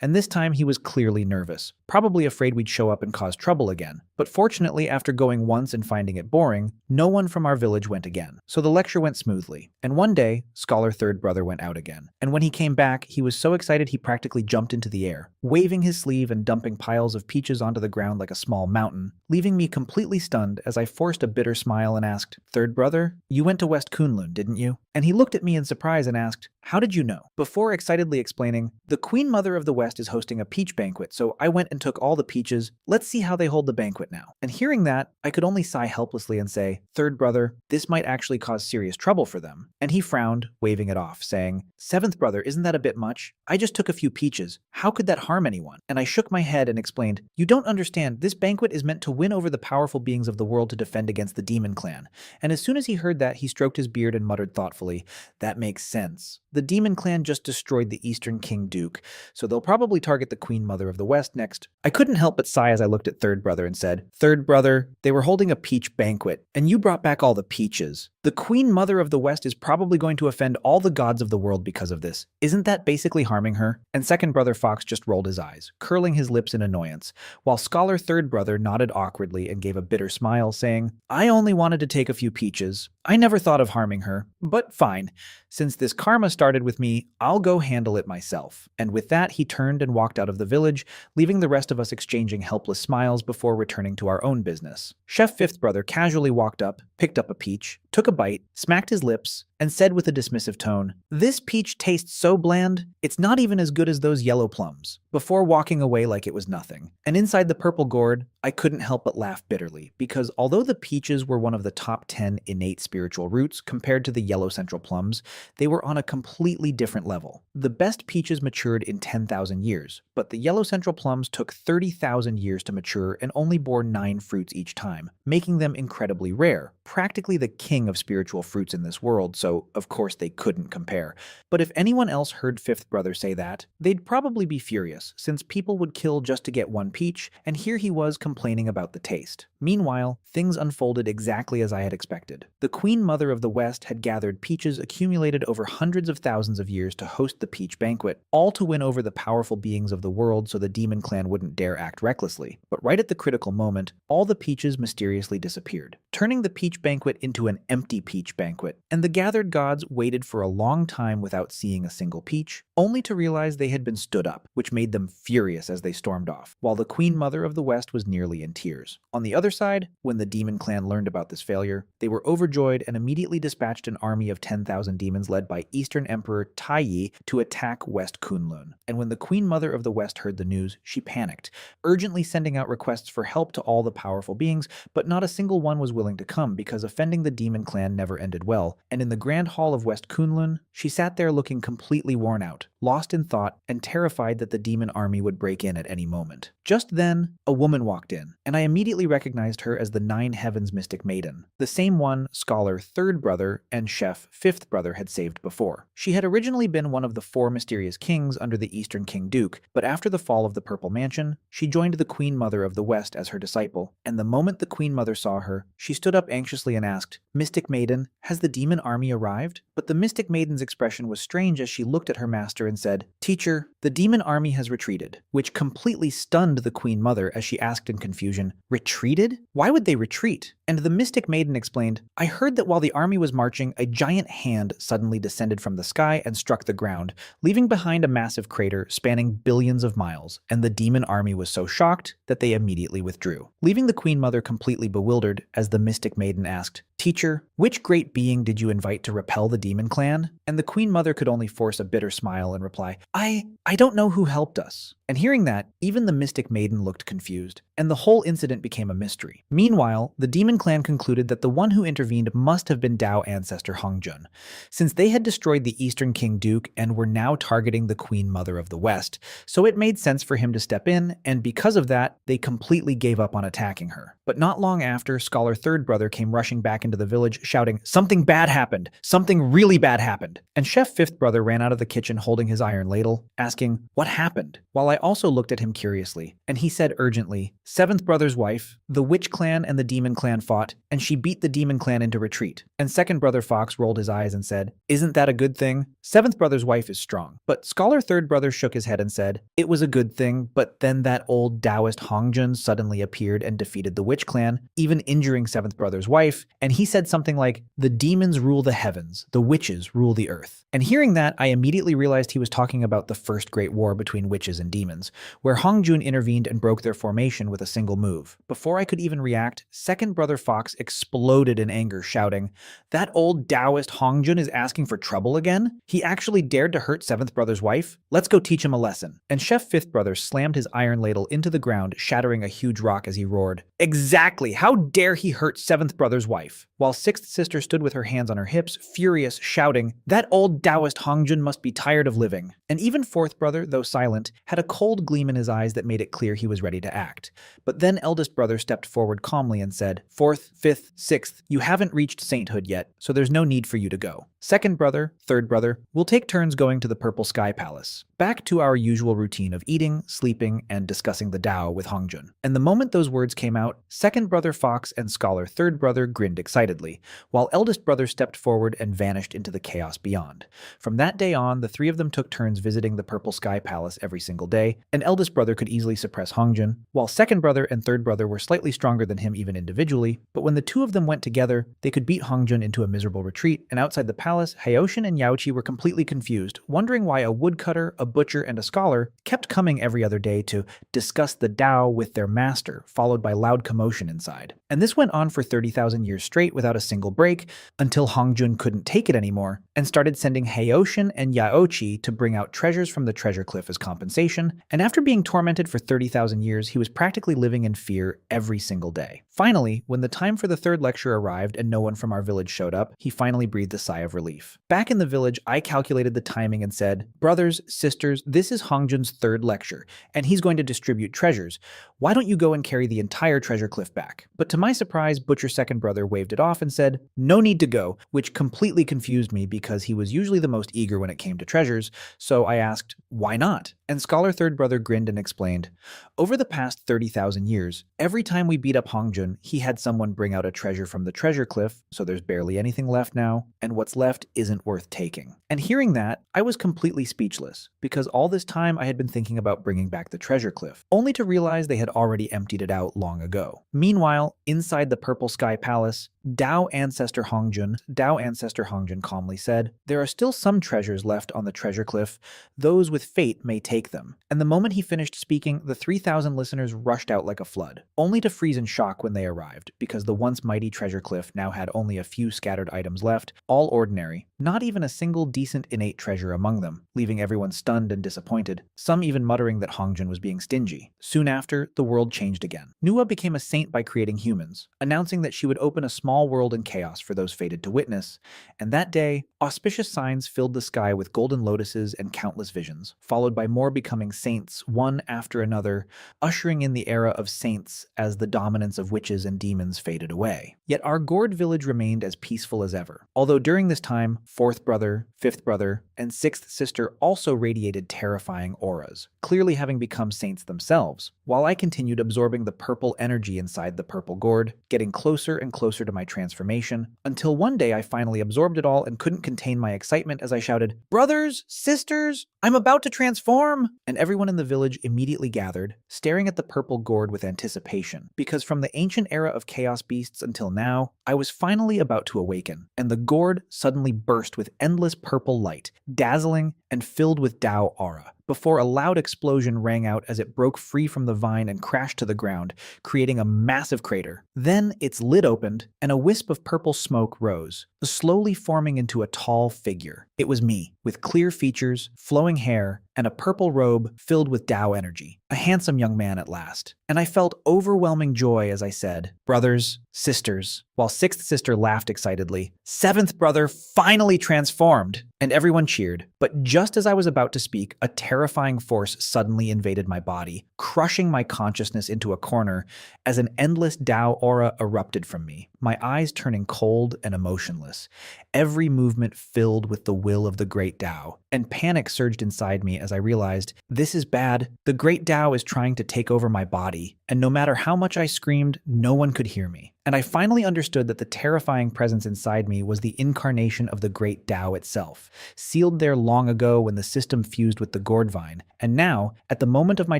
And this time he was clearly nervous, probably afraid we'd show up and cause trouble again. But fortunately, after going once and finding it boring, no one from our village went again. So the lecture went smoothly. And one day, Scholar Third Brother went out again. And when he came back, he was so excited he practically jumped into the air, waving his sleeve and dumping piles of peaches onto the ground like a small mountain, leaving me completely stunned as I forced a bitter smile and asked, "Third Brother, you went to West Kunlun, didn't you?" And he looked at me in surprise and asked, "How did you know?" Before excitedly explaining, "The Queen Mother of the West is hosting a peach banquet, so I went and took all the peaches. Let's see how they hold the banquet now." And hearing that, I could only sigh helplessly and say, "Third Brother, this might actually cause serious trouble for them." And he frowned, waving it off, saying, "Seventh Brother, isn't that a bit much? I just took a few peaches. How could that harm anyone?" And I shook my head and explained, "You don't understand. This banquet is meant to win over the powerful beings of the world to defend against the Demon Clan." And as soon as he heard that, he stroked his beard and muttered thoughtfully, "That makes sense. The Demon Clan just destroyed the Eastern King Duke, so they'll probably target the Queen Mother of the West next." I couldn't help but sigh as I looked at Third Brother and said, "Third Brother, they were holding a peach banquet, and you brought back all the peaches. The Queen Mother of the West is probably going to offend all the gods of the world because of this. Isn't that basically harming her?" And Second Brother Fox just rolled his eyes, curling his lips in annoyance, while Scholar Third Brother nodded awkwardly and gave a bitter smile, saying, "I only wanted to take a few peaches. I never thought of harming her. But fine. Since this karma started with me, I'll go handle it myself." And with that, he turned and walked out of the village, leaving the rest of us exchanging helpless smiles before returning to our own business. Chef Fifth Brother casually walked up, picked up a peach, took a bite, smacked his lips, and said with a dismissive tone, "This peach tastes so bland, it's not even as good as those yellow plums," before walking away like it was nothing. And inside the purple gourd, I couldn't help but laugh bitterly, because although the peaches were one of the top 10 innate spiritual roots compared to the yellow central plums, they were on a completely different level. The best peaches matured in 10,000 years, but the yellow central plums took 30,000 years to mature and only bore 9 fruits each time, making them incredibly rare, practically the king of spiritual fruits in this world, so of course they couldn't compare. But if anyone else heard Fifth Brother say that, they'd probably be furious, since people would kill just to get one peach, and here he was complaining about the taste. Meanwhile, things unfolded exactly as I had expected. The Queen Mother of the West had gathered peaches accumulated over hundreds of thousands of years to host the peach banquet, all to win over the powerful beings of the world so the Demon Clan wouldn't dare act recklessly. But right at the critical moment, all the peaches mysteriously disappeared, turning the peach banquet into an empty peach banquet, and the gathered gods waited for a long time without seeing a single peach, only to realize they had been stood up, which made them furious as they stormed off, while the Queen Mother of the West was nearly in tears. On the other other side, when the demon clan learned about this failure, they were overjoyed and immediately dispatched an army of 10,000 demons led by Eastern Emperor Taiyi to attack West Kunlun. And when the Queen Mother of the West heard the news, she panicked, urgently sending out requests for help to all the powerful beings, but not a single one was willing to come because offending the demon clan never ended well. And in the Grand Hall of West Kunlun, she sat there looking completely worn out, lost in thought, and terrified that the demon army would break in at any moment. Just then, a woman walked in, and I immediately recognized her as the Nine Heavens Mystic Maiden, the same one Scholar Third Brother and Chef Fifth Brother had saved before. She had originally been one of the 4 mysterious kings under the Eastern King Duke, but after the fall of the Purple Mansion, she joined the Queen Mother of the West as her disciple, and the moment the Queen Mother saw her, she stood up anxiously and asked, "Mystic Maiden, has the demon army arrived?" But the Mystic Maiden's expression was strange as she looked at her master and said, "Teacher, the demon army has retreated," which completely stunned the Queen Mother as she asked in confusion, "Retreated? Why would they retreat?" And the Mystic Maiden explained, "I heard that while the army was marching, a giant hand suddenly descended from the sky and struck the ground, leaving behind a massive crater spanning billions of miles, and the demon army was so shocked that they immediately withdrew," leaving the Queen Mother completely bewildered as the Mystic Maiden asked, "Teacher, which great being did you invite to repel the demon clan?" And the Queen Mother could only force a bitter smile and reply, I don't know who helped us." And hearing that, even the Mystic Maiden looked confused, and the whole incident became a mystery. Meanwhile, the demon clan concluded that the one who intervened must have been Dao ancestor Hongjun, since they had destroyed the Eastern King Duke and were now targeting the Queen Mother of the West, so it made sense for him to step in, and because of that, they completely gave up on attacking her. But not long after, Scholar Third Brother came rushing back into the village, shouting, "Something bad happened! Something really bad happened!" And Chef Fifth Brother ran out of the kitchen holding his iron ladle, asking, "What happened?" While I also looked at him curiously, and he said urgently, "Seventh Brother's wife, the Witch Clan and the Demon Clan fought, and she beat the Demon Clan into retreat." And Second Brother Fox rolled his eyes and said, "Isn't that a good thing? Seventh Brother's wife is strong." But Scholar Third Brother shook his head and said, "It was a good thing, but then that old Taoist Hongjun suddenly appeared and defeated the Witch Clan, even injuring Seventh Brother's wife, and he said something like, 'The demons rule the heavens, the witches rule the earth.'" And hearing that, I immediately realized he was talking about the First Great War between witches and demons, where Hongjun intervened and broke their formation with a single move. Before I could even react, Second Brother Fox exploded in anger, shouting, "That old Taoist Hongjun is asking for trouble again? He actually dared to hurt Seventh Brother's wife? Let's go teach him a lesson." And Chef Fifth Brother slammed his iron ladle into the ground, shattering a huge rock as he roared, "Exactly! How dare he hurt Seventh Brother's wife?" While Sixth Sister stood with her hands on her hips, furious, shouting, "That old Taoist Hongjun must be tired of living." And even Fourth Brother, though silent, had a cold gleam in his eyes that made it clear he was ready to act. But then Eldest Brother stepped forward calmly and said, "Fourth, Fifth, Sixth, you haven't reached sainthood yet, so there's no need for you to go. Second Brother, Third Brother, we'll take turns going to the Purple Sky Palace. Back to our usual routine of eating, sleeping, and discussing the Tao with Hongjun." And the moment those words came out, Second Brother Fox and Scholar Third Brother grinned excitedly, while Eldest Brother stepped forward and vanished into the chaos beyond. From that day on, the 3 of them took turns visiting the Purple Sky Palace every single day, and Eldest Brother could easily suppress Hongjun, while Second Brother and Third Brother were slightly stronger than him even individually, but when the 2 of them went together, they could beat Hongjun into a miserable retreat, and outside the palace, Hayoshin and Yaochi were completely confused, wondering why a woodcutter, a butcher, and a scholar kept coming every other day to discuss the Tao with their master, followed by loud commotion inside. And this went on for 30,000 years straight without a single break, until Hongjun couldn't take it anymore, and started sending Hayoshin and Yaochi to bring out treasures from the treasure cliff as compensation, and after being tormented for 30,000 years, he was practically living in fear every single day. Finally, when the time for the 3rd lecture arrived and no one from our village showed up, he finally breathed a sigh of relief. Back in the village, I calculated the timing and said, "Brothers, sisters, this is Hongjun's 3rd lecture, and he's going to distribute treasures. Why don't you go and carry the entire treasure cliff back?" But to my surprise, Butcher Second Brother waved it off and said, "No need to go," which completely confused me because he was usually the most eager when it came to treasures, so I asked, "Why not?" And Scholar Third Brother grinned and explained, "Over the past 30,000 years, every time we beat up Hongjun, he had someone bring out a treasure from the treasure cliff, so there's barely anything left now, and what's left isn't worth taking." And hearing that, I was completely speechless, because all this time I had been thinking about bringing back the treasure cliff, only to realize they had already emptied it out long ago. Meanwhile, inside the Purple Sky Palace, Dao ancestor Hongjun calmly said, "There are still some treasures left on the treasure cliff. Those with fate may take them." And the moment he finished speaking, the 3,000 listeners rushed out like a flood, only to freeze in shock when they arrived, because the once mighty treasure cliff now had only a few scattered items left, all ordinary, not even a single decent innate treasure among them, leaving everyone stunned and disappointed, some even muttering that Hongjun was being stingy. Soon after, the world changed again. Nuwa became a saint by creating humans, announcing that she would open a small world in chaos for those fated to witness, and that day, auspicious signs filled the sky with golden lotuses and countless visions, followed by more becoming saints, one after another, ushering in the era of saints as the dominance of witches and demons faded away. Yet our Gourd village remained as peaceful as ever, although during this time, fourth brother, fifth brother, and sixth sister also radiated terrifying auras, clearly having become saints themselves, while I continued absorbing the purple energy inside the purple gourd, getting closer and closer to my transformation, until one day I finally absorbed it all and couldn't contain my excitement as I shouted, "Brothers, sisters, I'm about to transform!" And everyone in the village immediately gathered, staring at the purple gourd with anticipation, because from the ancient era of chaos beasts until now, I was finally about to awaken, and the gourd suddenly burst with endless purple light, dazzling and filled with Dao aura, before a loud explosion rang out as it broke free from the vine and crashed to the ground, creating a massive crater. Then its lid opened, and a wisp of purple smoke rose, slowly forming into a tall figure. It was me, with clear features, flowing hair, and a purple robe filled with Dao energy. A handsome young man at last. And I felt overwhelming joy as I said, "Brothers, sisters," while sixth sister laughed excitedly, "Seventh brother finally transformed!" And everyone cheered. But just as I was about to speak, a terrifying force suddenly invaded my body, crushing my consciousness into a corner as an endless Dao aura erupted from me, my eyes turning cold and emotionless, every movement filled with the will of the great Dao. And panic surged inside me as I realized, this is bad. The great Dao is trying to take over my body, and no matter how much I screamed, no one could hear me. And I finally understood that the terrifying presence inside me was the incarnation of the great Dao itself, sealed there long ago when the system fused with the gourd vine, and now, at the moment of my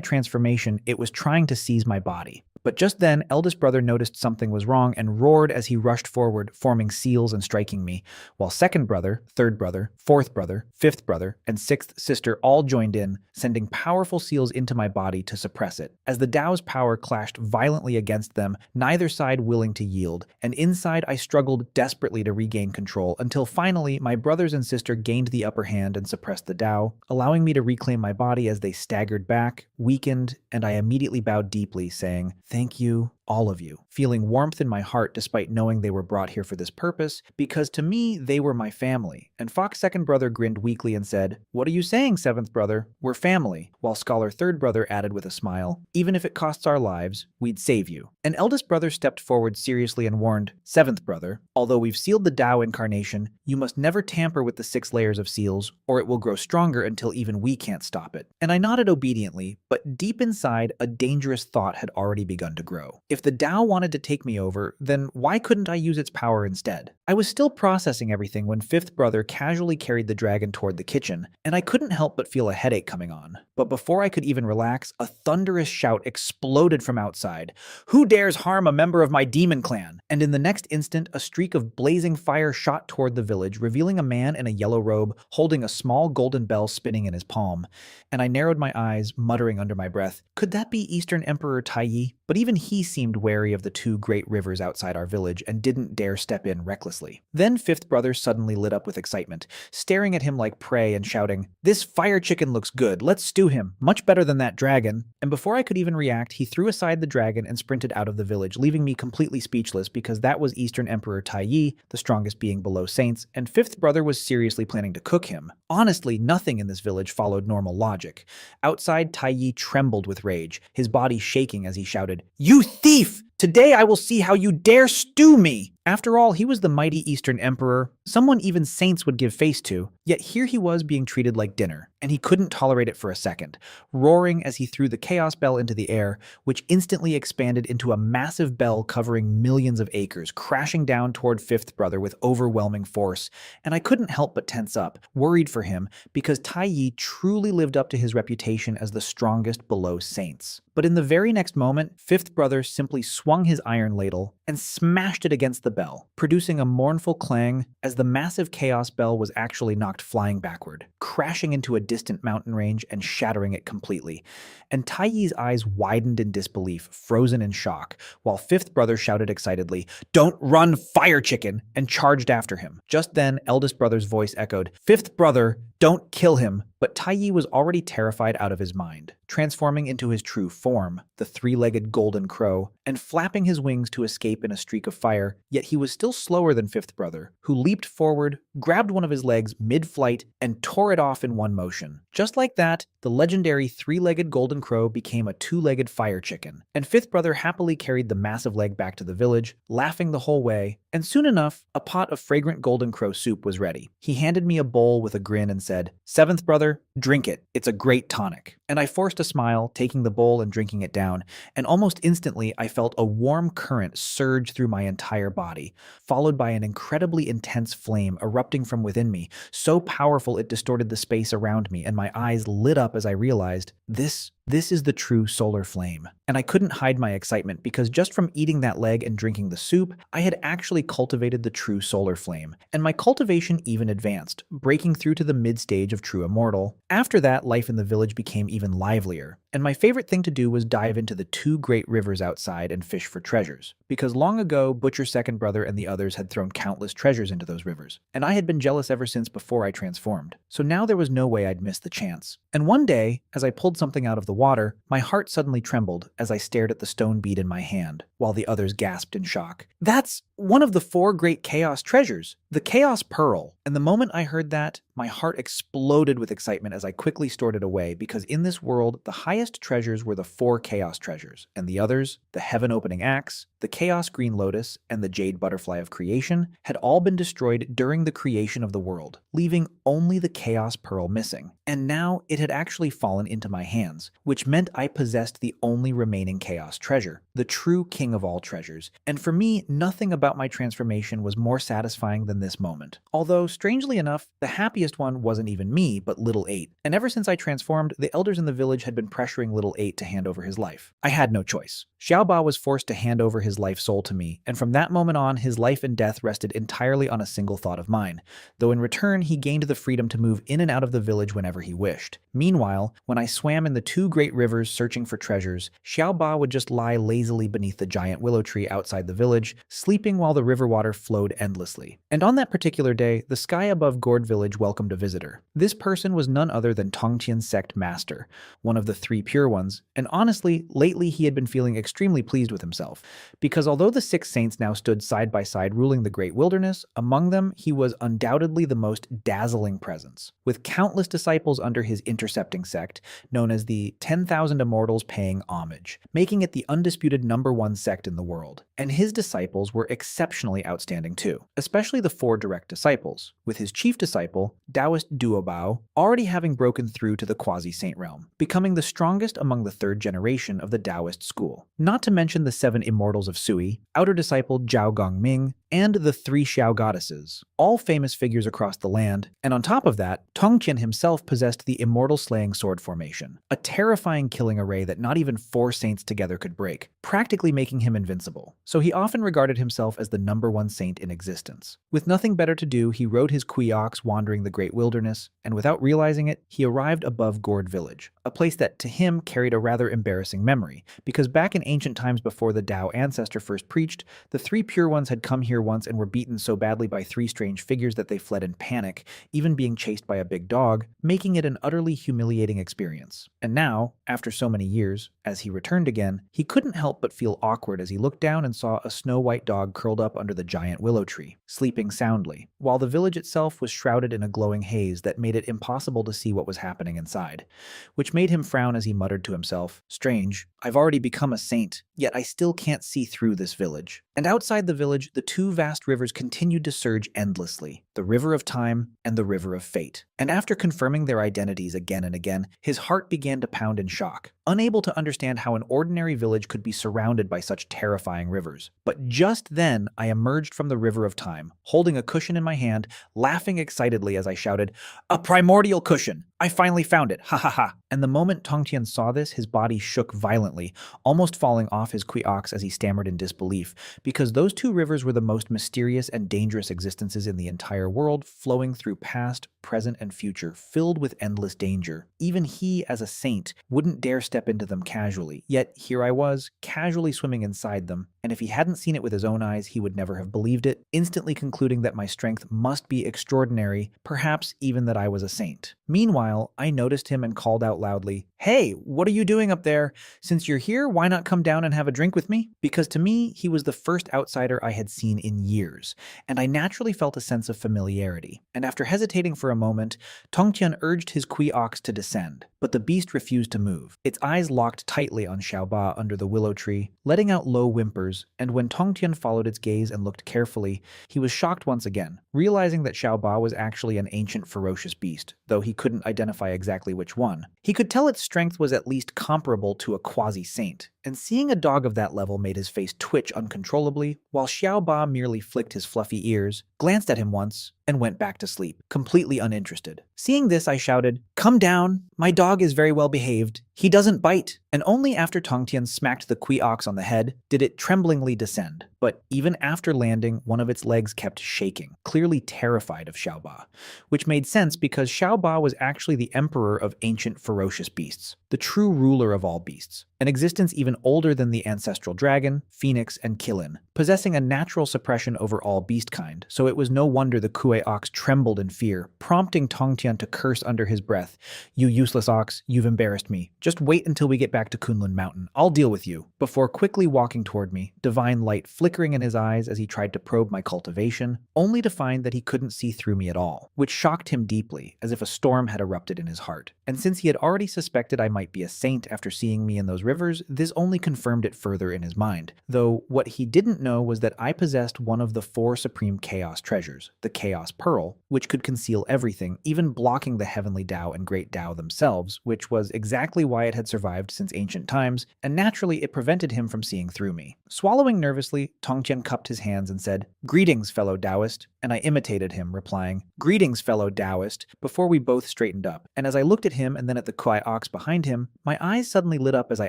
transformation, it was trying to seize my body. But just then, eldest brother noticed something was wrong and roared as he rushed forward, forming seals and striking me, while second brother, third brother, fourth brother, fifth brother, and sixth sister all joined in, sending powerful seals into my body to suppress it. As the Dao's power clashed violently against them, neither side willing to yield, and inside I struggled desperately to regain control until finally my brothers and sister gained the upper hand and suppressed the Dao, allowing me to reclaim my body as they staggered back, weakened, and I immediately bowed deeply, saying, "Thank you, all of you," feeling warmth in my heart despite knowing they were brought here for this purpose, because to me, they were my family. And Fox second brother grinned weakly and said, "What are you saying, seventh brother? We're family," while scholar third brother added with a smile, "Even if it costs our lives, we'd save you." And eldest brother stepped forward seriously and warned, "Seventh brother, although we've sealed the Dao incarnation, you must never tamper with the 6 layers of seals, or it will grow stronger until even we can't stop it." And I nodded obediently, but deep inside, a dangerous thought had already begun to grow. If the Dao wanted to take me over, then why couldn't I use its power instead? I was still processing everything when fifth brother casually carried the dragon toward the kitchen, and I couldn't help but feel a headache coming on. But before I could even relax, a thunderous shout exploded from outside. "Who dares harm a member of my demon clan?" And in the next instant, a streak of blazing fire shot toward the village, revealing a man in a yellow robe holding a small golden bell spinning in his palm. And I narrowed my eyes, muttering under my breath, could that be Eastern Emperor Taiyi? But even he seemed wary of the 2 great rivers outside our village and didn't dare step in recklessly. Then fifth brother suddenly lit up with excitement, staring at him like prey and shouting, "This fire chicken looks good, let's stew him, much better than that dragon." And before I could even react, he threw aside the dragon and sprinted out of the village, leaving me completely speechless because that was Eastern Emperor Taiyi, the strongest being below saints, and fifth brother was seriously planning to cook him. Honestly, nothing in this village followed normal logic. Outside, Taiyi trembled with rage, his body shaking as he shouted, "You thief! Today I will see how you dare stew me!" After all, he was the mighty Eastern Emperor, someone even saints would give face to, Yet here he was being treated like dinner, and he couldn't tolerate it for a second, roaring as he threw the chaos bell into the air, which instantly expanded into a massive bell covering millions of acres, crashing down toward Fifth Brother with overwhelming force. And I couldn't help but tense up, worried for him, because Tai Yi truly lived up to his reputation as the strongest below saints. But in the very next moment, Fifth Brother simply swung his iron ladle and smashed it against the bell, producing a mournful clang as the massive chaos bell was actually knocked flying backward, crashing into a distant mountain range and shattering it completely. And Tai Yi's eyes widened in disbelief, frozen in shock, while Fifth Brother shouted excitedly, "Don't run, fire chicken!" and charged after him. Just then, Eldest Brother's voice echoed, "Fifth Brother, don't kill him!" But Tai Yi was already terrified out of his mind, transforming into his true form, the three-legged golden crow, and flapping his wings to escape in a streak of fire, yet he was still slower than Fifth Brother, who leaped forward, grabbed one of his legs mid-flight, and tore it off in one motion. Just like that, the legendary three-legged golden crow became a two-legged fire chicken, and Fifth Brother happily carried the massive leg back to the village, laughing the whole way, and soon enough, a pot of fragrant golden crow soup was ready. He handed me a bowl with a grin and said, "Seventh Brother, drink it. It's a great tonic." And I forced a smile, taking the bowl and drinking it down, and almost instantly I felt a warm current surge through my entire body, followed by an incredibly intense flame erupting from within me, so powerful it distorted the space around me, and my eyes lit up as I realized, this is the true solar flame. And I couldn't hide my excitement because just from eating that leg and drinking the soup, I had actually cultivated the true solar flame. And my cultivation even advanced, breaking through to the mid-stage of true immortal. After that, life in the village became even livelier. And my favorite thing to do was dive into the two great rivers outside and fish for treasures. Because long ago, Butcher Second Brother and the others had thrown countless treasures into those rivers. And I had been jealous ever since before I transformed. So now there was no way I'd miss the chance. And one day, as I pulled something out of the water, my heart suddenly trembled as I stared at the stone bead in my hand, while the others gasped in shock. "That's one of the four great chaos treasures, the Chaos Pearl." And the moment I heard that, my heart exploded with excitement as I quickly stored it away, because in this world, the highest treasures were the four chaos treasures, and the others, the heaven-opening axe, the chaos green lotus, and the jade butterfly of creation, had all been destroyed during the creation of the world, leaving only the chaos pearl missing. And now it had actually fallen into my hands, which meant I possessed the only remaining chaos treasure, the true king of all treasures. And for me, nothing about my transformation was more satisfying than this moment. Although, strangely enough, the happiest one wasn't even me, but Little Eight. And ever since I transformed, the elders in the village had been pressuring Little Eight to hand over his life. I had no choice. Xiaoba was forced to hand over his life soul to me, and from that moment on, his life and death rested entirely on a single thought of mine, though in return he gained the freedom to move in and out of the village whenever he wished. Meanwhile, when I swam in the two great rivers searching for treasures, Xiaoba would just lie lazily beneath the giant willow tree outside the village, sleeping while the river water flowed endlessly. And on that particular day, the sky above Gourd village welcomed a visitor. This person was none other than Tongqian's sect master, one of the three pure ones, and honestly, lately he had been feeling extremely pleased with himself, because although the six saints now stood side by side ruling the great wilderness, among them he was undoubtedly the most dazzling presence, with countless disciples under his intercepting sect, known as the 10,000 Immortals paying homage, making it the undisputed #1 sect in the world. And his disciples were exceptionally outstanding too, especially the four direct disciples, with his chief disciple, Taoist Duobao, already having broken through to the quasi-saint realm, becoming the strongest among the third generation of the Taoist school. Not to mention the 7 immortals of Sui, outer disciple Zhao Gongming, and the 3 Xiao goddesses, all famous figures across the land, and on top of that, Tongqian himself possessed the immortal slaying sword formation, a terrifying killing array that not even 4 saints together could break, practically making him invincible. So he often regarded himself as the #1 saint in existence. With nothing better to do, he rode his Kueox wandering the great wilderness, and without realizing it, he arrived above Gourd village, a place that to him carried a rather embarrassing memory, because back in ancient times before the Tao ancestor first preached, the 3 pure ones had come here once and were beaten so badly by 3 strange figures that they fled in panic, even being chased by a big dog, making it an utterly humiliating experience. And now, after so many years, as he returned again, he couldn't help but feel awkward as he looked down and saw a snow-white dog curled up under the giant willow tree, sleeping soundly, while the village itself was shrouded in a glowing haze that made it impossible to see what was happening inside, which made him frown as he muttered to himself, "Strange, I've already become a saint, yet I still can't see through this village." And outside the village, the two two vast rivers continued to surge endlessly, the River of Time and the River of Fate. And after confirming their identities again and again, his heart began to pound in shock, unable to understand how an ordinary village could be surrounded by such terrifying rivers. But just then, I emerged from the River of Time, holding a cushion in my hand, laughing excitedly as I shouted, "A primordial cushion! I finally found it! Ha ha ha!" And the moment Tongtian saw this, his body shook violently, almost falling off his quiox as he stammered in disbelief, because those two rivers were the most mysterious and dangerous existences in the entire world, flowing through past, present, and future, filled with endless danger. Even he, as a saint, wouldn't dare step into them casually, yet here I was, casually swimming inside them, and if he hadn't seen it with his own eyes, he would never have believed it, instantly concluding that my strength must be extraordinary, perhaps even that I was a saint. Meanwhile, I noticed him and called out loudly, "Hey, what are you doing up there? Since you're here, why not come down and have a drink with me?" Because to me, he was the first outsider I had seen in years, and I naturally felt a sense of familiarity. And after hesitating for a moment, Tongtian urged his Kui-ox to descend, but the beast refused to move. Its eyes locked tightly on Xiaoba under the willow tree, letting out low whimpers, and when Tongtian followed its gaze and looked carefully, he was shocked once again, realizing that Xiaoba was actually an ancient ferocious beast, though he couldn't identify exactly which one. He could tell its strength was at least comparable to a quasi-saint, and seeing a dog of that level made his face twitch uncontrollably, while Xiaoba merely flicked his fluffy ears, glanced at him once, and went back to sleep, completely uninterested. Seeing this, I shouted, "Come down! My dog is very well behaved. He doesn't bite." And only after Tongtian smacked the Kui-ox on the head did it tremblingly descend. But even after landing, one of its legs kept shaking, clearly terrified of Xiaoba, which made sense because Xiaoba was actually the emperor of ancient ferocious beasts, the true ruler of all beasts, an existence even older than the ancestral dragon, phoenix, and Qilin, possessing a natural suppression over all beast kind, so it was no wonder the Kui-ox trembled in fear, prompting Tongtian to curse under his breath, "You useless ox, you've embarrassed me. Just wait until we get back to Kunlun Mountain. I'll deal with you," before quickly walking toward me, divine light flickering in his eyes as he tried to probe my cultivation, only to find that he couldn't see through me at all, which shocked him deeply, as if a storm had erupted in his heart. And since he had already suspected I might be a saint after seeing me in those rivers, this only confirmed it further in his mind. Though what he didn't know was that I possessed one of the 4 supreme chaos treasures, the Chaos Pearl, which could conceal everything, even blocking the Heavenly Tao and Great Tao themselves, which was exactly why it had survived since ancient times, and naturally it prevented him from seeing through me. Swallowing nervously, Tongtian cupped his hands and said, "Greetings, fellow Taoist," and I imitated him, replying, "Greetings, fellow Taoist," before we both straightened up. And as I looked at him and then at the Kui-ox behind him, my eyes suddenly lit up as I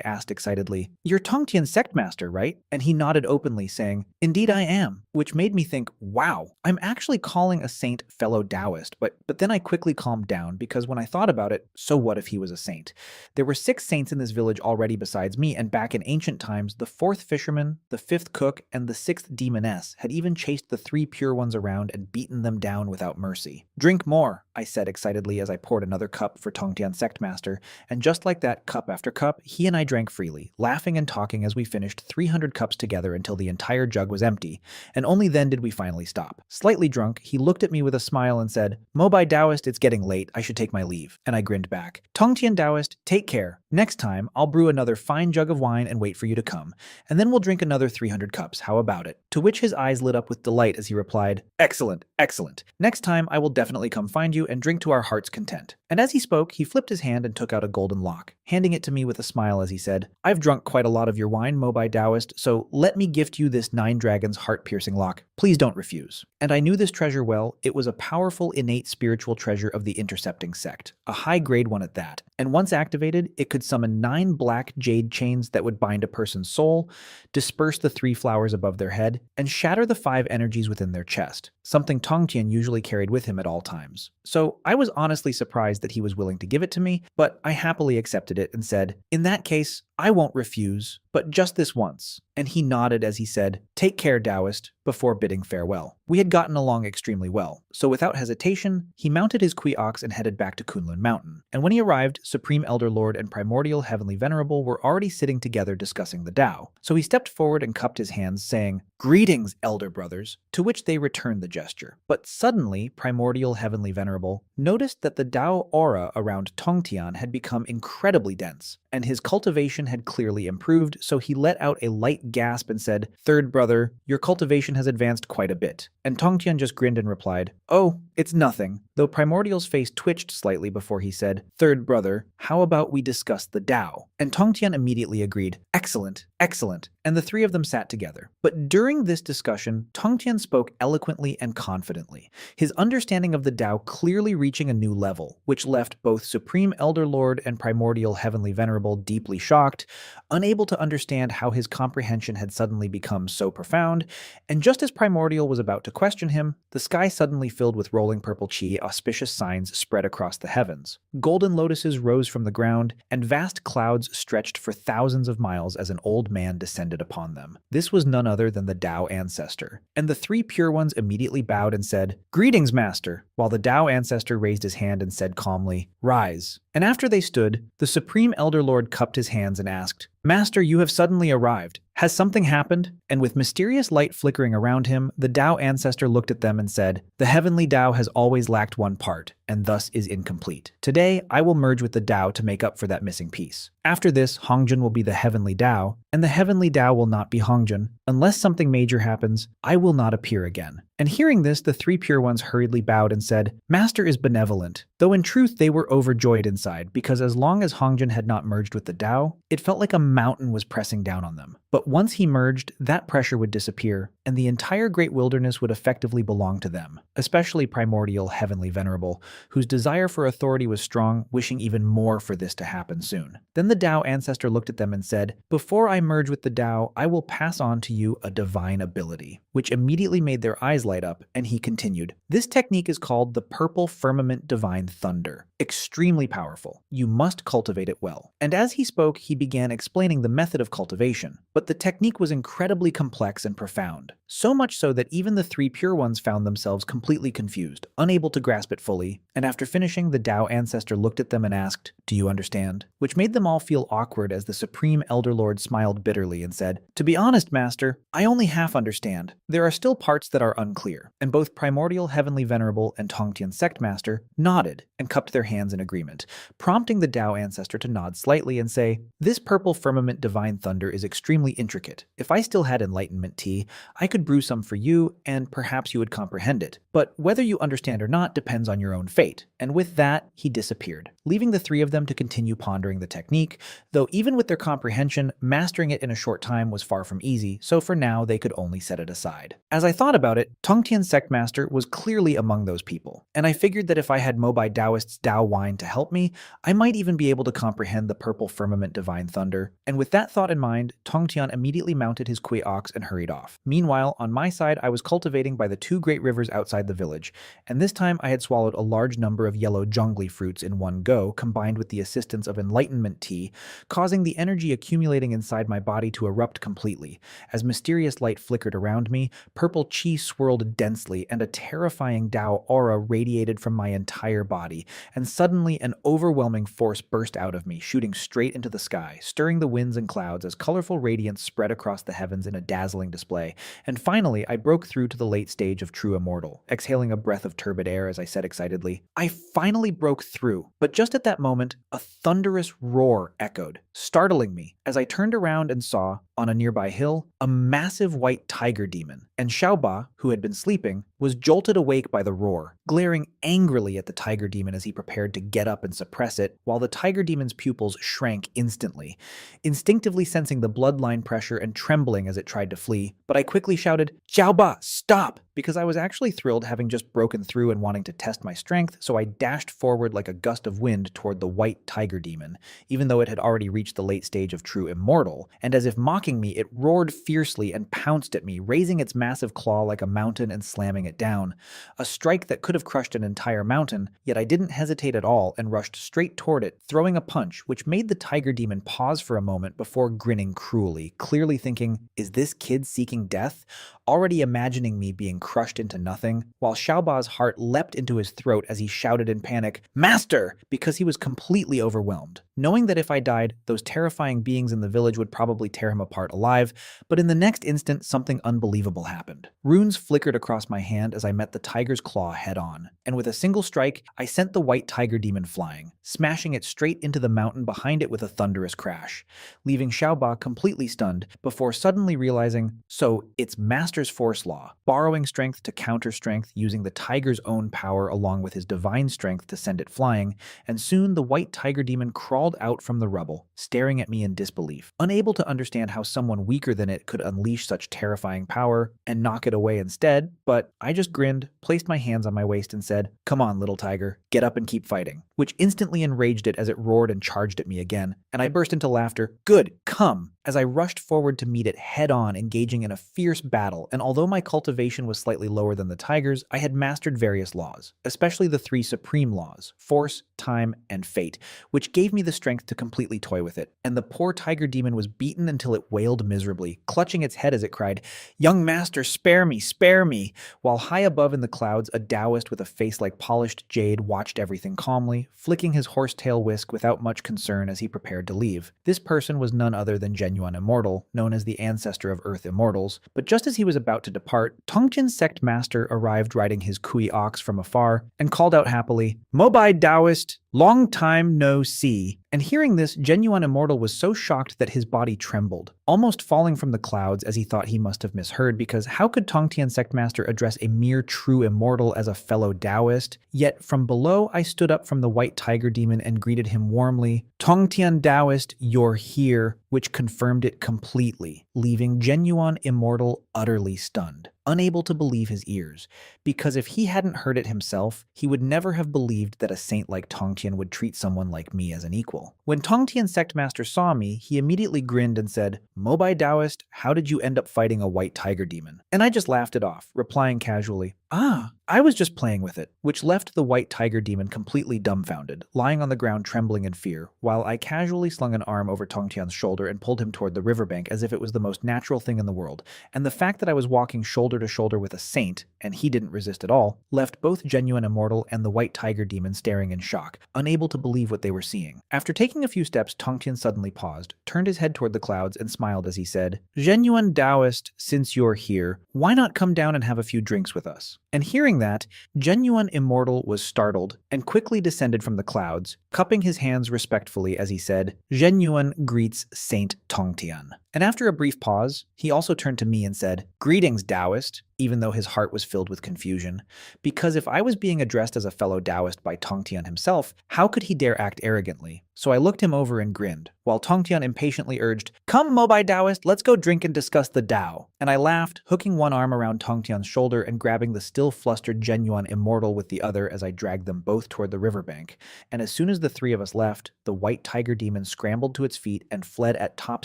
asked excitedly, "You're Tongtian's sect master, right?" And he nodded openly, saying, "Indeed I am," which made me think, wow, I'm actually calling a saint fellow Taoist, but then I quickly calmed down because when I thought about it, so what if he was a saint? There were 6 saints in this village already besides me, and back in ancient times, the 4th fisherman, the 5th cook, and the 6th demoness had even chased the 3 pure ones around and beaten them down without mercy. "Drink more," I said excitedly as I poured another cup for Tongtian's sect master, and just like that, cup after cup, he and I drank freely, laughing and talking as we finished 300 cups together until the entire jug was empty, and only then did we finally stop. Slightly drunk, he looked at me with a smile and said, "Mobai Taoist, it's getting late, I should take my leave." And I grinned back. "Tongtian Taoist, take care. Next time, I'll brew another fine jug of wine and wait for you to come, and then we'll drink another 300 cups, how about it?" To which his eyes lit up with delight as he replied, "Excellent, excellent. Next time, I will definitely come find you and drink to our heart's content." And as he spoke, he flipped his hand and took out a golden lock, handing it to me with a smile as he said, "I've drunk quite a lot of your wine, Mobai Taoist, so let me gift you this 9 dragons heart-piercing lock. Please don't refuse." And I knew this treasure well. It was a powerful, innate spiritual treasure of the intercepting sect, a high-grade one at that. And once activated, it could summon 9 black jade chains that would bind a person's soul, disperse the 3 flowers above their head, and shatter the 5 energies within their chest, something Tongtian usually carried with him at all times. So I was honestly surprised that he was willing to give it to me, but I happily accepted it and said, "In that case, I won't refuse, but just this once." And he nodded as he said, "Take care, Taoist," before bidding farewell. We had gotten along extremely well, so without hesitation, he mounted his Kui-ox and headed back to Kunlun Mountain. And when he arrived, Supreme Elder Lord and Primordial Heavenly Venerable were already sitting together discussing the Tao. So he stepped forward and cupped his hands, saying, "Greetings, Elder Brothers," to which they returned the gesture. But suddenly, Primordial Heavenly Venerable noticed that the Tao aura around Tongtian had become incredibly dense, and his cultivation cultivation had clearly improved, so he let out a light gasp and said, "Third brother, your cultivation has advanced quite a bit." And Tongtian just grinned and replied, "Oh, it's nothing," though Primordial's face twitched slightly before he said, "Third brother, how about we discuss the Tao?" And Tongtian immediately agreed, "Excellent, excellent," and the three of them sat together. But during this discussion, Tongtian spoke eloquently and confidently, his understanding of the Tao clearly reaching a new level, which left both Supreme Elder Lord and Primordial Heavenly Venerable deeply shocked, unable to understand how his comprehension had suddenly become so profound, and just as Primordial was about to question him, the sky suddenly filled with rolling purple chi, auspicious signs spread across the heavens. Golden lotuses rose from the ground, and vast clouds stretched for thousands of miles as an old man descended upon them. This was none other than the Tao Ancestor, and the three Pure Ones immediately bowed and said, "Greetings, Master," while the Tao Ancestor raised his hand and said calmly, "Rise." And after they stood, the Supreme Elder Lord cupped his hands and asked, "Master, you have suddenly arrived. Has something happened?" And with mysterious light flickering around him, the Tao Ancestor looked at them and said, "The heavenly Tao has always lacked one part, and thus is incomplete. Today, I will merge with the Tao to make up for that missing piece. After this, Hongjun will be the heavenly Tao, and the heavenly Tao will not be Hongjun. Unless something major happens, I will not appear again." And hearing this, the three Pure Ones hurriedly bowed and said, "Master is benevolent," though in truth they were overjoyed inside, because as long as Hongjun had not merged with the Tao, it felt like a mountain was pressing down on them. But once he merged, that pressure would disappear, and the entire Great Wilderness would effectively belong to them, especially Primordial Heavenly Venerable, whose desire for authority was strong, wishing even more for this to happen soon. Then the Tao Ancestor looked at them and said, "Before I merge with the Tao, I will pass on to you a divine ability," which immediately made their eyes light up, and he continued, "This technique is called the Purple Firmament Divine Thunder. Extremely powerful. You must cultivate it well." And as he spoke, he began explaining the method of cultivation, but the technique was incredibly complex and profound, so much so that even the three Pure Ones found themselves completely confused, unable to grasp it fully, and after finishing, the Tao Ancestor looked at them and asked, "Do you understand?" Which made them all feel awkward as the Supreme Elder Lord smiled bitterly and said, "To be honest, Master, I only half understand. There are still parts that are unclear," and both Primordial Heavenly Venerable and Tongtian Sect Master nodded and cupped their hands in agreement, prompting the Tao Ancestor to nod slightly and say, "This Purple Firmament Divine Thunder is extremely intricate. If I still had enlightenment tea, I could brew some for you, and perhaps you would comprehend it. But whether you understand or not depends on your own fate." And with that, he disappeared, leaving the three of them to continue pondering the technique, though even with their comprehension, mastering it in a short time was far from easy, so for now they could only set it aside. As I thought about it, Tongtian Sect Master was clearly among those people, and I figured that if I had Mobai Taoist's Tao wine to help me, I might even be able to comprehend the Purple Firmament Divine Thunder. And with that thought in mind, Tongtian immediately mounted his Kui ox and hurried off. Meanwhile, on my side, I was cultivating by the two great rivers outside the village, and this time I had swallowed a large number of yellow jungly fruits in one go, combined with the assistance of enlightenment tea, causing the energy accumulating inside my body to erupt completely. As mysterious light flickered around me, purple chi swirled densely, and a terrifying Tao aura radiated from my entire body, and suddenly an overwhelming force burst out of me, shooting straight into the sky, stirring the winds and clouds as colorful radiance spread across the heavens in a dazzling display. And finally, I broke through to the late stage of True Immortal, exhaling a breath of turbid air as I said excitedly, "I finally broke through." But just at that moment, a thunderous roar echoed, startling me as I turned around and saw, on a nearby hill, a massive white tiger demon, and Xiaoba, who had been sleeping, was jolted awake by the roar, glaring angrily at the tiger demon as he prepared to get up and suppress it, while the tiger demon's pupils shrank instantly, instinctively sensing the bloodline pressure and trembling as it tried to flee. But I quickly shouted, "Xiaoba, stop!" because I was actually thrilled having just broken through and wanting to test my strength, so I dashed forward like a gust of wind toward the white tiger demon, even though it had already reached the late stage of True Immortal, and as if mocking me, it roared fiercely and pounced at me, raising its massive claw like a mountain and slamming it down. A strike that could have crushed an entire mountain, yet I didn't hesitate at all and rushed straight toward it, throwing a punch, which made the tiger demon pause for a moment before grinning cruelly, clearly thinking, "Is this kid seeking death?" Already imagining me being crushed into nothing, while Xiaoba's heart leapt into his throat as he shouted in panic, "Master!" because he was completely overwhelmed. knowing that if I died, those terrifying beings in the village would probably tear him apart alive, but in the next instant, something unbelievable happened. Runes flickered across my hand as I met the tiger's claw head-on, and with a single strike, I sent the white tiger demon flying, smashing it straight into the mountain behind it with a thunderous crash, leaving Xiaoba completely stunned before suddenly realizing, so it's Master's Force Law, borrowing strength to counter strength using the tiger's own power along with his divine strength to send it flying, and soon the white tiger demon crawled out from the rubble, staring at me in disbelief, unable to understand how someone weaker than it could unleash such terrifying power and knock it away instead, but I just grinned, placed my hands on my waist and said, "Come on, little tiger, get up and keep fighting," which instantly enraged it as it roared and charged at me again, and I burst into laughter. "Good, come!" as I rushed forward to meet it head-on, engaging in a fierce battle, and although my cultivation was slightly lower than the tiger's, I had mastered various laws, especially the three supreme laws, force, time, and fate, which gave me the strength to completely toy with it, and the poor tiger demon was beaten until it wailed miserably, clutching its head as it cried, "Young master, spare me, spare me!" While high above in the clouds, a Taoist with a face like polished jade watched everything calmly, flicking his horsetail whisk without much concern as he prepared to leave. This person was none other than Genuine Immortal, known as the ancestor of Earth Immortals, but just as he was about to depart, Tongjian's sect master arrived riding his Kui ox from afar and called out happily, "Mobai Taoist, long time no see." And hearing this, Genuine Immortal was so shocked that his body trembled, almost falling from the clouds as he thought he must have misheard, because how could Tongtian Sectmaster address a mere true immortal as a fellow Taoist? Yet from below I stood up from the white tiger demon and greeted him warmly, "Tongtian Taoist, you're here," which confirmed it completely, leaving Genuine Immortal utterly stunned, unable to believe his ears, because if he hadn't heard it himself, he would never have believed that a saint like Tongtian would treat someone like me as an equal. When Tongtian Sectmaster saw me, he immediately grinned and said, "Mobai Taoist, how did you end up fighting a white tiger demon?" And I just laughed it off, replying casually, "Ah, I was just playing with it," which left the white tiger demon completely dumbfounded, lying on the ground trembling in fear, while I casually slung an arm over Tongtian's shoulder and pulled him toward the riverbank as if it was the most natural thing in the world, and the fact that I was walking shoulder to shoulder with a saint, and he didn't resist at all, left both Genuine Immortal and the white tiger demon staring in shock, unable to believe what they were seeing. After taking a few steps, Tongtian suddenly paused, turned his head toward the clouds, and smiled as he said, "Genuine Taoist, since you're here, why not come down and have a few drinks with us?" And hearing that, Genuine Immortal was startled and quickly descended from the clouds, cupping his hands respectfully as he said, "Genuine greets Saint Tongtian." And after a brief pause, he also turned to me and said, "Greetings, Taoist," even though his heart was filled with confusion. Because if I was being addressed as a fellow Taoist by Tongtian himself, how could he dare act arrogantly? So I looked him over and grinned, while Tongtian impatiently urged, "Come, Mobai Taoist, let's go drink and discuss the Tao." And I laughed, hooking one arm around Tongtian's shoulder and grabbing the still flustered Genuine Immortal with the other as I dragged them both toward the riverbank. And as soon as the three of us left, the white tiger demon scrambled to its feet and fled at top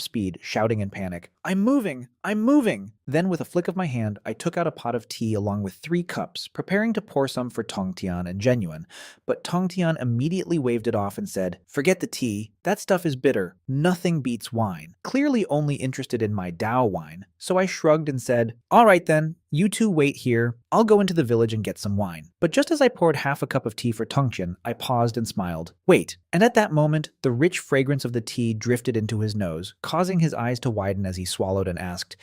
speed, shouting in panic, "I'm moving! I'm moving!" Then with a flick of my hand, I took out a pot of tea along with 3 cups, preparing to pour some for Tongtian and Genuine, but Tongtian immediately waved it off and said, "Forget the tea, that stuff is bitter, nothing beats wine," clearly only interested in my Tao wine, so I shrugged and said, "All right then, you two wait here, I'll go into the village and get some wine." But just as I poured half a cup of tea for Tongtian, I paused and smiled. Wait, and at that moment, the rich fragrance of the tea drifted into his nose, causing his eyes to widen as he swallowed and asked,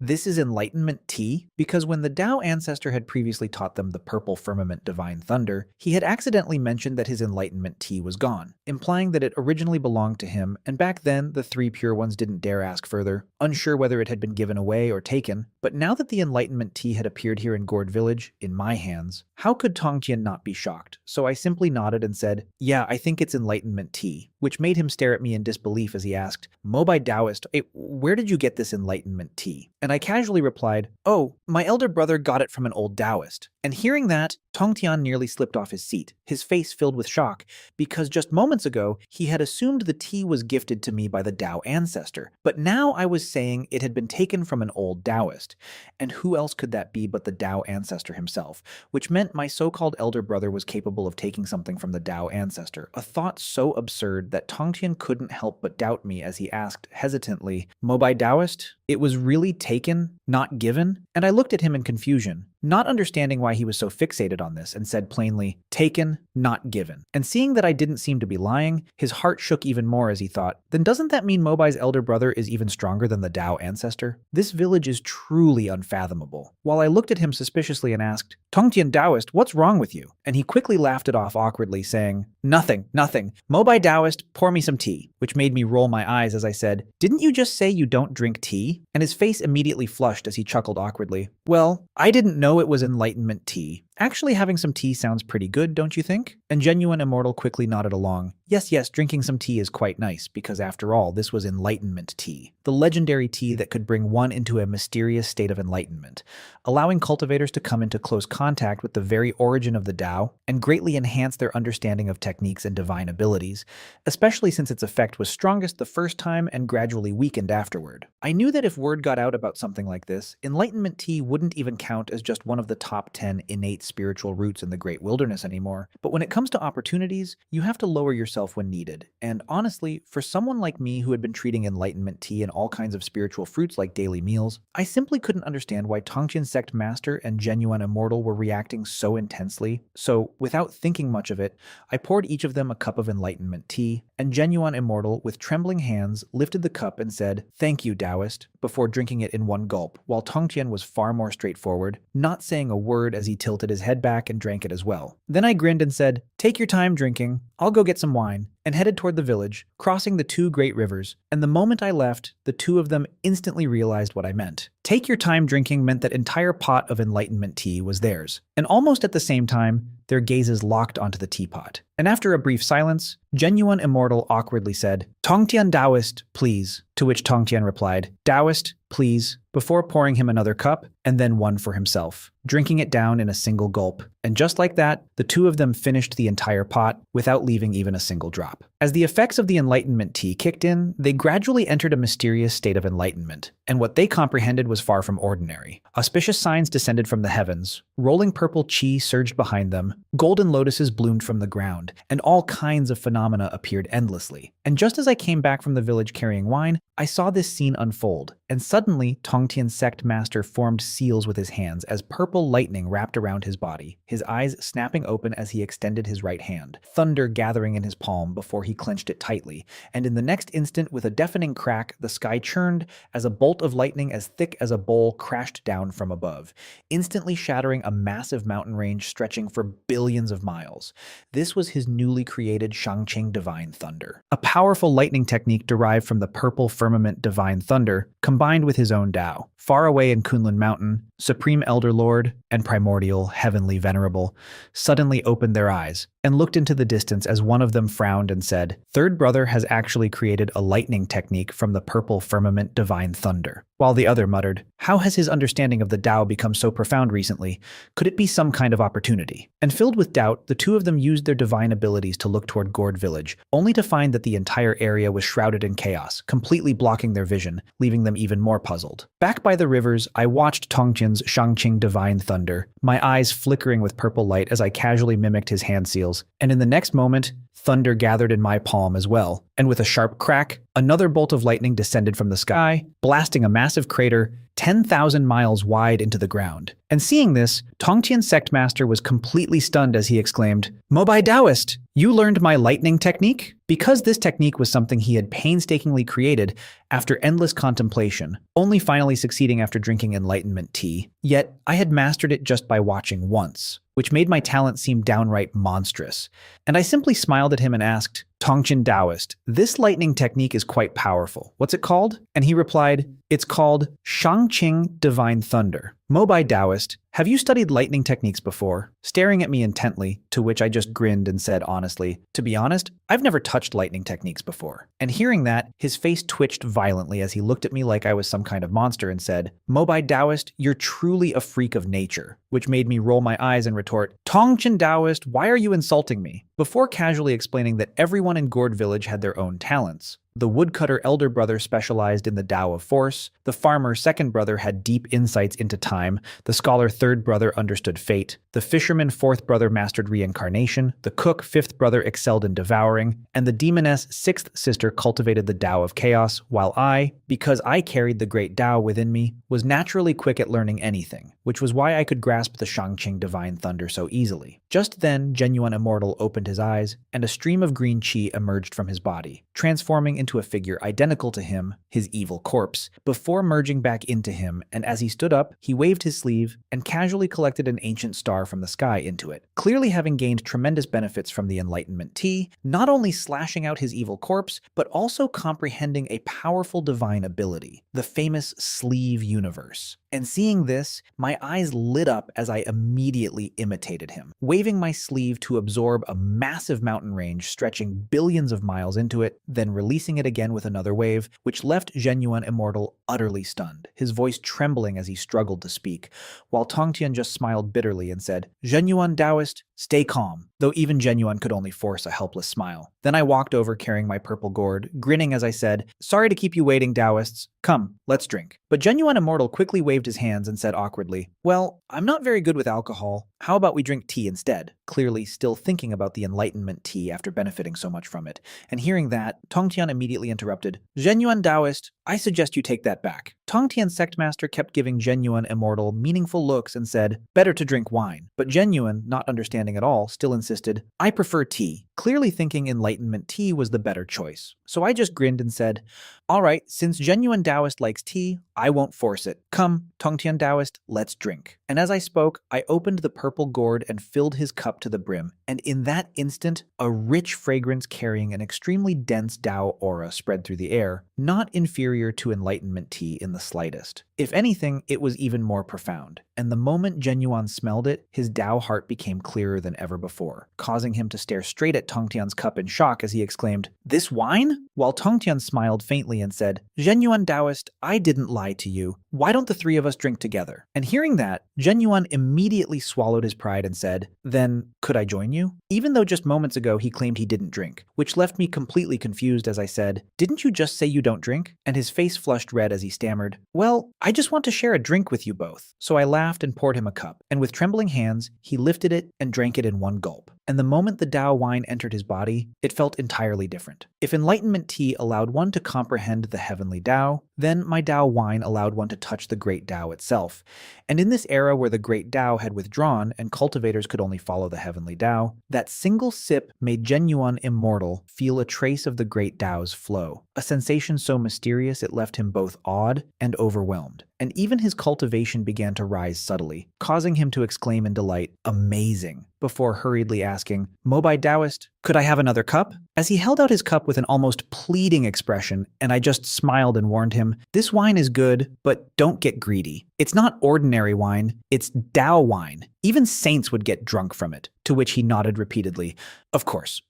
This is enlightenment tea?" Because when the Tao ancestor had previously taught them the purple firmament divine thunder, he had accidentally mentioned that his enlightenment tea was gone, implying that it originally belonged to him, and back then the 3 pure ones didn't dare ask further, unsure whether it had been given away or taken. But now that the enlightenment tea had appeared here in Gourd village, in my hands, how could Tongtian not be shocked? So I simply nodded and said, "Yeah, I think it's enlightenment tea," which made him stare at me in disbelief as he asked, "Mobai Taoist, where did you get this enlightenment tea?" And I casually replied, "Oh, my elder brother got it from an old Taoist." And hearing that, Tongtian nearly slipped off his seat, his face filled with shock, because just moments ago, he had assumed the tea was gifted to me by the Tao ancestor, but now I was saying it had been taken from an old Taoist. And who else could that be but the Tao ancestor himself, which meant my so-called elder brother was capable of taking something from the Tao ancestor, a thought so absurd that Tongtian couldn't help but doubt me as he asked hesitantly, "Mobai Taoist, it was really taken, not given?" And I looked at him in confusion, not understanding why he was so fixated on this, and said plainly, "Taken, not given." And seeing that I didn't seem to be lying, his heart shook even more as he thought, then doesn't that mean Mobai's elder brother is even stronger than the Tao ancestor? This village is truly unfathomable. While I looked at him suspiciously and asked, "Tongtian Taoist, what's wrong with you?" And he quickly laughed it off awkwardly, saying, "Nothing, nothing. Mobai Taoist, pour me some tea," which made me roll my eyes as I said, "Didn't you just say you don't drink tea?" And his face immediately flushed as he chuckled awkwardly. "Well, I didn't know it was enlightenment tea. Actually, having some tea sounds pretty good, don't you think?" And Genuine Immortal quickly nodded along. Yes, drinking some tea is quite nice, because after all, this was enlightenment tea. The legendary tea that could bring one into a mysterious state of enlightenment, allowing cultivators to come into close contact with the very origin of the Tao and greatly enhance their understanding of techniques and divine abilities, especially since its effect was strongest the first time and gradually weakened afterward. I knew that if word got out about something like this, enlightenment tea wouldn't even count as just one of the top 10 innate spiritual roots in the Great Wilderness anymore, but when it comes to opportunities, you have to lower yourself when needed. And honestly, for someone like me who had been treating enlightenment tea and all kinds of spiritual fruits like daily meals, I simply couldn't understand why Tongtian Sect Master and Genuine Immortal were reacting so intensely. So, without thinking much of it, I poured each of them a cup of enlightenment tea, and Genuine Immortal, with trembling hands, lifted the cup and said, "Thank you, Taoist," before drinking it in one gulp, while Tongtian was far more straightforward, not saying a word as he tilted his head back and drank it as well. Then I grinned and said, "Take your time drinking. I'll go get some wine," and headed toward the village, crossing the two great rivers, and the moment I left, the two of them instantly realized what I meant. Take your time drinking meant that entire pot of enlightenment tea was theirs, and almost at the same time, their gazes locked onto the teapot. And after a brief silence, Genuine Immortal awkwardly said, "Tongtian Taoist, please," to which Tongtian replied, "Taoist, please," before pouring him another cup, and then one for himself, drinking it down in a single gulp. And just like that, the two of them finished the entire pot without leaving even a single drop. As the effects of the enlightenment tea kicked in, they gradually entered a mysterious state of enlightenment, and what they comprehended was far from ordinary. Auspicious signs descended from the heavens, rolling purple chi surged behind them, golden lotuses bloomed from the ground, and all kinds of phenomena appeared endlessly. And just as I came back from the village carrying wine, I saw this scene unfold, and suddenly Tongtian Sect Master formed seals with his hands as purple lightning wrapped around his body, his eyes snapping open as he extended his right hand, thunder gathering in his palm before he clenched it tightly, and in the next instant, with a deafening crack, the sky churned as a bolt of lightning as thick as a bowl crashed down from above, instantly shattering a massive mountain range stretching for billions of miles. This was his newly created Shangqing Divine Thunder, a powerful lightning technique derived from the purple firmament Divine Thunder, combined with his own Tao. Far away in Kunlun Mountain, Supreme Elder Lord and Primordial Heavenly Venerable suddenly opened their eyes and looked into the distance as one of them frowned and said, "Third brother has actually created a lightning technique from the purple firmament Divine Thunder," while the other muttered, "How has his understanding of the Tao become so profound recently? Could it be some kind of opportunity?" And filled with doubt, the two of them used their divine abilities to look toward Gourd village, only to find that the entire area was shrouded in chaos, completely blocking their vision, leaving them even more puzzled. Back by the rivers, I watched Tongtian's Shangqing Divine Thunder, my eyes flickering with purple light as I casually mimicked his hand seals, and in the next moment, thunder gathered in my palm as well, and with a sharp crack, another bolt of lightning descended from the sky, blasting a massive crater 10,000 miles wide into the ground. And seeing this, Tongtian Sect Master was completely stunned as he exclaimed, "Mobai Taoist, you learned my lightning technique?" Because this technique was something he had painstakingly created after endless contemplation, only finally succeeding after drinking enlightenment tea. Yet, I had mastered it just by watching once, which made my talent seem downright monstrous. And I simply smiled at him and asked, "Tongtian Taoist, this lightning technique is quite powerful. What's it called?" And he replied, "It's called Shangqing Divine Thunder." Mobai Taoist, have you studied lightning techniques before? Staring at me intently, to which I just grinned and said honestly, "To be honest, I've never touched lightning techniques before." And hearing that, his face twitched violently as he looked at me like I was some kind of monster and said, "Mobai Taoist, you're truly a freak of nature," which made me roll my eyes and retort, "Tongtian Taoist, why are you insulting me?" Before casually explaining that everyone in Gourd village had their own talents, The woodcutter elder brother specialized in the Tao of force, the farmer second brother had deep insights into time, the scholar third brother understood fate, the fisherman fourth brother mastered reincarnation, the cook fifth brother excelled in devouring, and the demoness sixth sister cultivated the Tao of chaos, while I, because I carried the great Tao within me, was naturally quick at learning anything, which was why I could grasp the Shangqing divine thunder so easily. Just then, Genuine Immortal opened his eyes, and a stream of green qi emerged from his body, transforming into a figure identical to him, his evil corpse, before merging back into him, and as he stood up, he waved his sleeve and casually collected an ancient star from the sky into it. Clearly having gained tremendous benefits from the Enlightenment Tea, not only slashing out his evil corpse, but also comprehending a powerful divine ability, the famous sleeve universe. And seeing this, my eyes lit up as I immediately imitated him, waving my sleeve to absorb a massive mountain range stretching billions of miles into it, then releasing it again with another wave, which left Genuine Immortal utterly stunned, his voice trembling as he struggled to speak, while Tongtian just smiled bitterly and said, "Genuine Taoist, stay calm," though even Genuine could only force a helpless smile. Then I walked over carrying my purple gourd, grinning as I said, "Sorry to keep you waiting, Taoists. Come, let's drink." But Genuine Immortal quickly waved his hands and said awkwardly, "Well, I'm not very good with alcohol. How about we drink tea instead?" Clearly still thinking about the Enlightenment Tea after benefiting so much from it. And hearing that, Tongtian immediately interrupted, "Genuine Taoist, I suggest you take that back." Tongtian's sectmaster kept giving Genuine Immortal meaningful looks and said, "Better to drink wine." But Genuine, not understanding at all, still insisted, "I prefer tea," clearly thinking Enlightenment Tea was the better choice. So I just grinned and said, "All right, since Genuine Taoist likes tea, I won't force it. Come, Tongtian Taoist, let's drink." And as I spoke, I opened the purple gourd and filled his cup to the brim, and in that instant, a rich fragrance carrying an extremely dense Tao aura spread through the air, not inferior to Enlightenment Tea in the slightest. If anything, it was even more profound, and the moment Genuine smelled it, his Tao heart became clearer than ever before, causing him to stare straight at Tongtian's cup in shock as he exclaimed, "This wine?" While Tongtian smiled faintly and said, "Genuine Taoist, I didn't lie to you. Why don't the three of us drink together?" And hearing that, Genuine immediately swallowed his pride and said, "Then, could I join you?" Even though just moments ago he claimed he didn't drink, which left me completely confused as I said, "Didn't you just say you don't drink?" And his face flushed red as he stammered, "Well, I just want to share a drink with you both." So I laughed and poured him a cup, and with trembling hands, he lifted it and drank it in one gulp. And the moment the Tao wine entered his body, it felt entirely different. If Enlightenment Tea allowed one to comprehend the heavenly Tao, then my Tao wine allowed one to touch the great Tao itself. And in this era where the great Tao had withdrawn and cultivators could only follow the heavenly Tao, that single sip made Genuine Immortal feel a trace of the great Tao's flow, a sensation so mysterious it left him both awed and overwhelmed. And even his cultivation began to rise subtly, causing him to exclaim in delight, "Amazing," before hurriedly asking, "Mobai Taoist, could I have another cup?" As he held out his cup with an almost pleading expression, and I just smiled and warned him, "This wine is good, but don't get greedy. It's not ordinary wine, it's Tao wine. Even saints would get drunk from it." To which he nodded repeatedly, of course,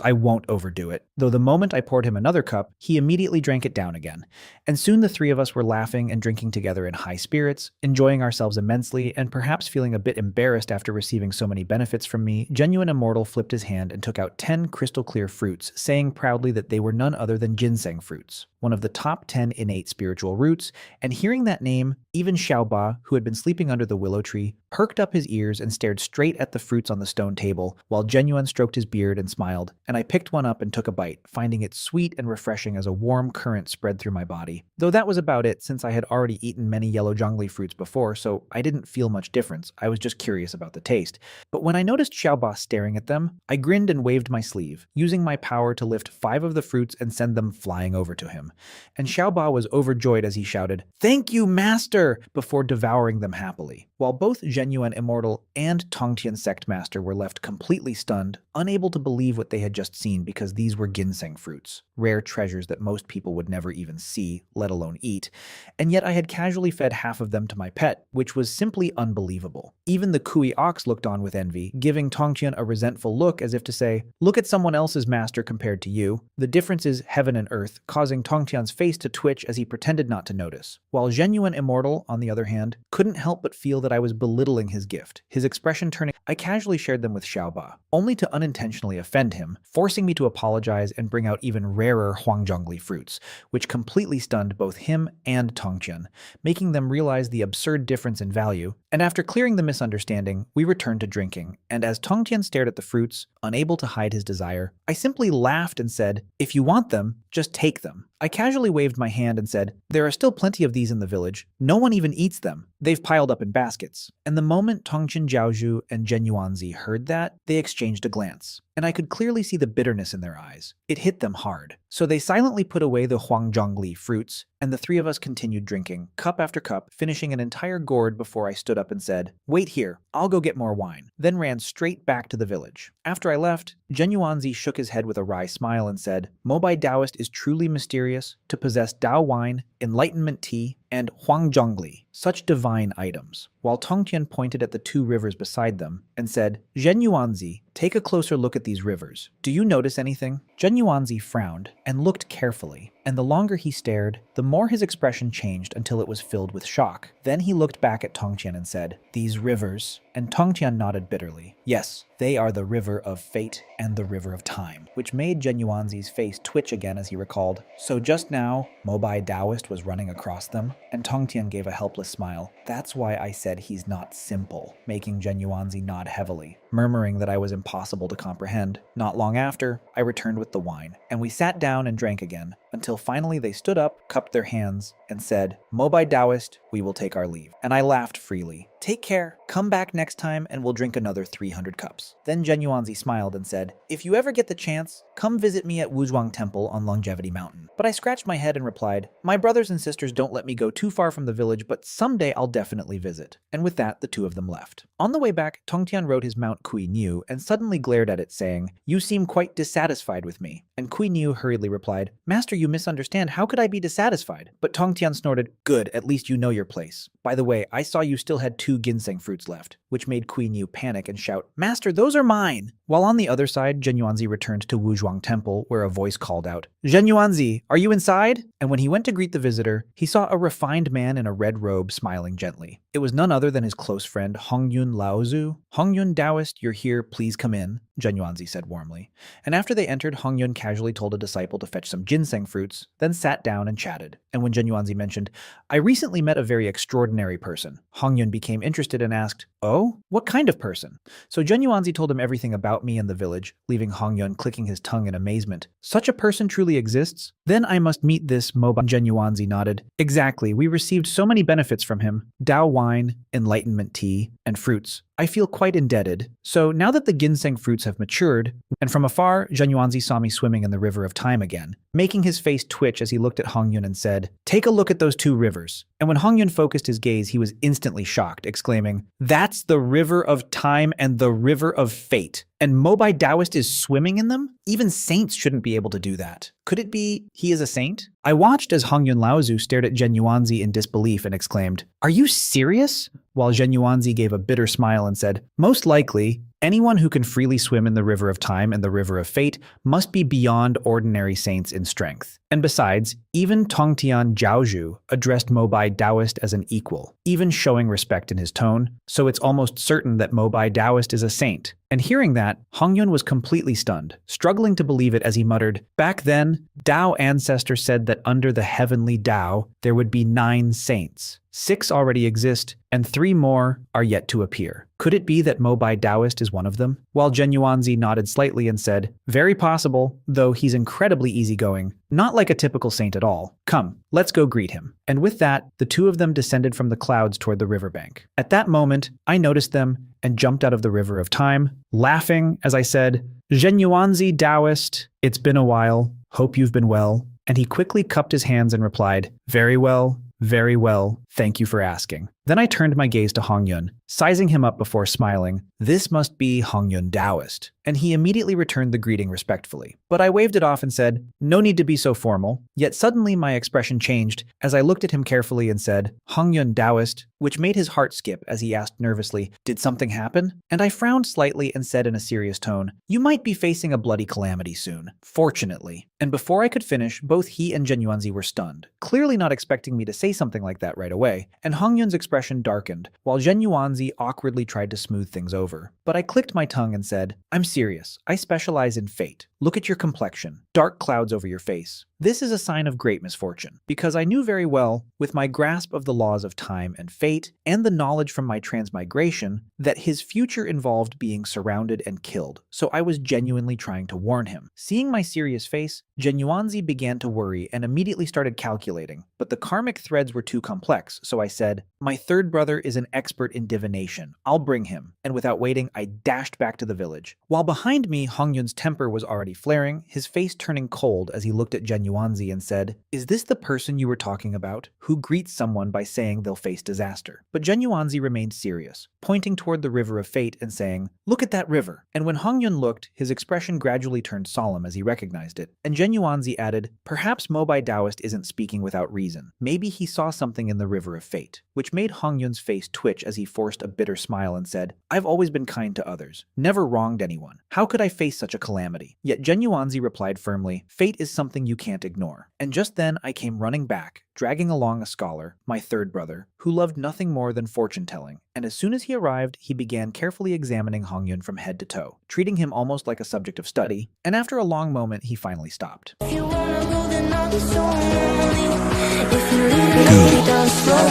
I won't overdo it." Though the moment I poured him another cup, he immediately drank it down again. And soon the three of us were laughing and drinking together in high spirits, enjoying ourselves immensely, and perhaps feeling a bit embarrassed after receiving so many benefits from me. Genuine Immortal flipped his hand and took out 10 crystal clear fruits, saying proudly that they were none other than ginseng fruits, one of the top 10 innate spiritual roots. And hearing that name, even Xiaoba, who had been sleeping under the willow tree, perked up his ears and stared straight at the fruits on the stone table, while Genuine stroked his beard and smiled, and I picked one up and took a bite, finding it sweet and refreshing as a warm current spread through my body. Though that was about it, since I had already eaten many yellow jungly fruits before, so I didn't feel much difference. I was just curious about the taste. But when I noticed Xiaoba staring at them, I grinned and waved my sleeve, using my power to lift 5 of the fruits and send them flying over to him. And Xiaoba was overjoyed as he shouted, "Thank you, Master!" before devouring them happily, while both Genuine Immortal and Tongtian Sect Master were left completely stunned, unable to believe what they had just seen because these were ginseng fruits, rare treasures that most people would never even see, let alone eat. And yet I had casually fed half of them to my pet, which was simply unbelievable. Even the Kui ox looked on with envy, giving Tongtian a resentful look as if to say, "Look at someone else's master compared to you." The difference is heaven and earth, causing Tongtian's face to twitch as he pretended not to notice. While Genuine Immortal, on the other hand, couldn't help but feel that I was belittling his gift, his expression turning. I casually shared shared them with Xiaoba, only to unintentionally offend him, forcing me to apologize and bring out even rarer huangjongli fruits, which completely stunned both him and Tongqian, making them realize the absurd difference in value. And after clearing the misunderstanding, we returned to drinking, and as Tongqian stared at the fruits, unable to hide his desire, I simply laughed and said, "If you want them, just take them." I casually waved my hand and said, "There are still plenty of these in the village. No one even eats them. They've piled up in baskets." And the moment Tongqin Jiaozhu and Zhen Yuanzi heard that, they exchanged a glance, and I could clearly see the bitterness in their eyes. It hit them hard. So they silently put away the huangjongli fruits, and the three of us continued drinking, cup after cup, finishing an entire gourd before I stood up and said, "Wait here, I'll go get more wine," then ran straight back to the village. After I left, Zhen Yuanzi shook his head with a wry smile and said, "Mobai Taoist is truly mysterious to possess Tao wine, enlightenment tea, and huangjongli, such divine items," while Tongqian pointed at the two rivers beside them and said, "Zhen Yuanzi, take a closer look at these rivers. Do you notice anything?" Zhen Yuanzi frowned and looked carefully, and the longer he stared, the more his expression changed until it was filled with shock. Then he looked back at Tongqian and said, "These rivers," and Tongqian nodded bitterly. "Yes, they are the river of fate and the river of time," which made Zhen Yuanzi's face twitch again as he recalled. So just now, Mobai Taoist was running across them, and Tongqian gave a helpless smile. "That's why I said he's not simple," making Zhen Yuanzi nod heavily, murmuring that I was impossible to comprehend. Not long after, I returned with the wine, and we sat down and drank again, until finally they stood up, cupped their hands, and said, "Mobai Taoist, we will take our leave." And I laughed freely. "Take care, come back next time and we'll drink another 300 cups. Then Zhen Yuanzi smiled and said, "If you ever get the chance, come visit me at Wuzhuang Temple on Longevity Mountain." But I scratched my head and replied, "My brothers and sisters don't let me go too far from the village, but someday I'll definitely visit." And with that, the two of them left. On the way back, Tongqian rode his Mount Kui Niu and suddenly glared at it, saying, "You seem quite dissatisfied with me." And Kui Niu hurriedly replied, "Master, you misunderstand. How could I be dissatisfied?" But Tongqian snorted, "Good, at least you know your place. By the way, I saw you still had 2 ginseng fruits left," which made Kui Niu panic and shout, "Master, those are mine!" While on the other side, Zhen Yuanzi returned to Wuzhuang Temple, where a voice called out, "Zhen Yuanzi, are you inside?" And when he went to greet the visitor, he saw a refined man in a red robe smiling gently. It was none other than his close friend Hongyun Laozu. "Hongyun Taoist, you're here, please come in," Zhen Yuanzi said warmly. And after they entered, Hongyun casually told a disciple to fetch some ginseng fruits, then sat down and chatted. And when Zhen Yuanzi mentioned, "I recently met a very extraordinary person," Hongyun became interested and asked, "Oh, what kind of person?" So Zhen Yuanzi told him everything about me and the village, leaving Hongyun clicking his tongue in amazement. "Such a person truly exists? Then I must meet this Moba." Zhen Yuanzi nodded. "Exactly, we received so many benefits from him. Tao wine, enlightenment tea, and fruits. I feel quite indebted. So now that the ginseng fruits have matured," and from afar, Zhen Yuanzi saw me swimming in the river of time again, making his face twitch as he looked at Hongyun and said, "Take a look at those 2 rivers." And when Hongyun focused his gaze, he was instantly shocked, exclaiming, "That's the river of time and the river of fate. And Mobai Taoist is swimming in them? Even saints shouldn't be able to do that. Could it be he is a saint?" I watched as Hongyun Laozu stared at Zhen Yuanzi in disbelief and exclaimed, "Are you serious?" While Zhen Yuanzi gave a bitter smile and said, "Most likely, anyone who can freely swim in the river of time and the river of fate must be beyond ordinary saints in strength. And besides, even Tongtian Jiaozhu addressed Mobai Taoist as an equal, even showing respect in his tone, so it's almost certain that Mobai Taoist is a saint." And hearing that, Hongyun was completely stunned, struggling to believe it as he muttered, "Back then, Tao ancestor said that under the heavenly Tao, there would be 9 saints. 6 already exist, and 3 more are yet to appear. Could it be that Mobai Taoist is one of them?" While Zhen Yuanzi nodded slightly and said, "Very possible, though he's incredibly easygoing. Not like a typical saint at all. Come, let's go greet him." And with that, the 2 of them descended from the clouds toward the riverbank. At that moment, I noticed them and jumped out of the river of time, laughing as I said, "Zhen Yuanzi Taoist, it's been a while. Hope you've been well." And he quickly cupped his hands and replied, "Very well. Very well, thank you for asking." Then I turned my gaze to Hongyun, sizing him up before smiling. This must be Hongyun Taoist. And he immediately returned the greeting respectfully. But I waved it off and said, "No need to be so formal." Yet suddenly my expression changed as I looked at him carefully and said, "Hongyun Taoist," which made his heart skip as he asked nervously, "Did something happen?" And I frowned slightly and said in a serious tone, "You might be facing a bloody calamity soon, fortunately." And before I could finish, both he and Zhen Yuanzi were stunned, clearly not expecting me to say something like that right away, and Hongyun's expression expression darkened, while Zhen Yuanzi awkwardly tried to smooth things over. But I clicked my tongue and said, "I'm serious. I specialize in fate. Look at your complexion. Dark clouds over your face. This is a sign of great misfortune." Because I knew very well, with my grasp of the laws of time and fate, and the knowledge from my transmigration, that his future involved being surrounded and killed, so I was genuinely trying to warn him. Seeing my serious face, Zhen Yuanzi began to worry and immediately started calculating, but the karmic threads were too complex, so I said, "My third brother is an expert in divination. I'll bring him." And without waiting, I dashed back to the village. While behind me, Hongyun's temper was already flaring, his face turning cold as he looked at Zhen Yuanzi and said, "Is this the person you were talking about, who greets someone by saying they'll face disaster?" But Zhen Yuanzi remained serious, pointing toward the river of fate and saying, "Look at that river." And when Hongyun looked, his expression gradually turned solemn as he recognized it. And Zhen Yuanzi added, "Perhaps Mobai Taoist isn't speaking without reason. Maybe he saw something in the river of fate," which made Hongyun's face twitch as he forced a bitter smile and said, "I've always been kind to others, never wronged anyone. How could I face such a calamity?" Yet Zhen Yuanzi replied firmly, "Fate is something you can't ignore." And just then I came running back, dragging along a scholar, my third brother, who loved nothing more than fortune-telling. And as soon as he arrived, he began carefully examining Hongyun from head to toe, treating him almost like a subject of study, and after a long moment, he finally stopped.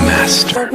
Master.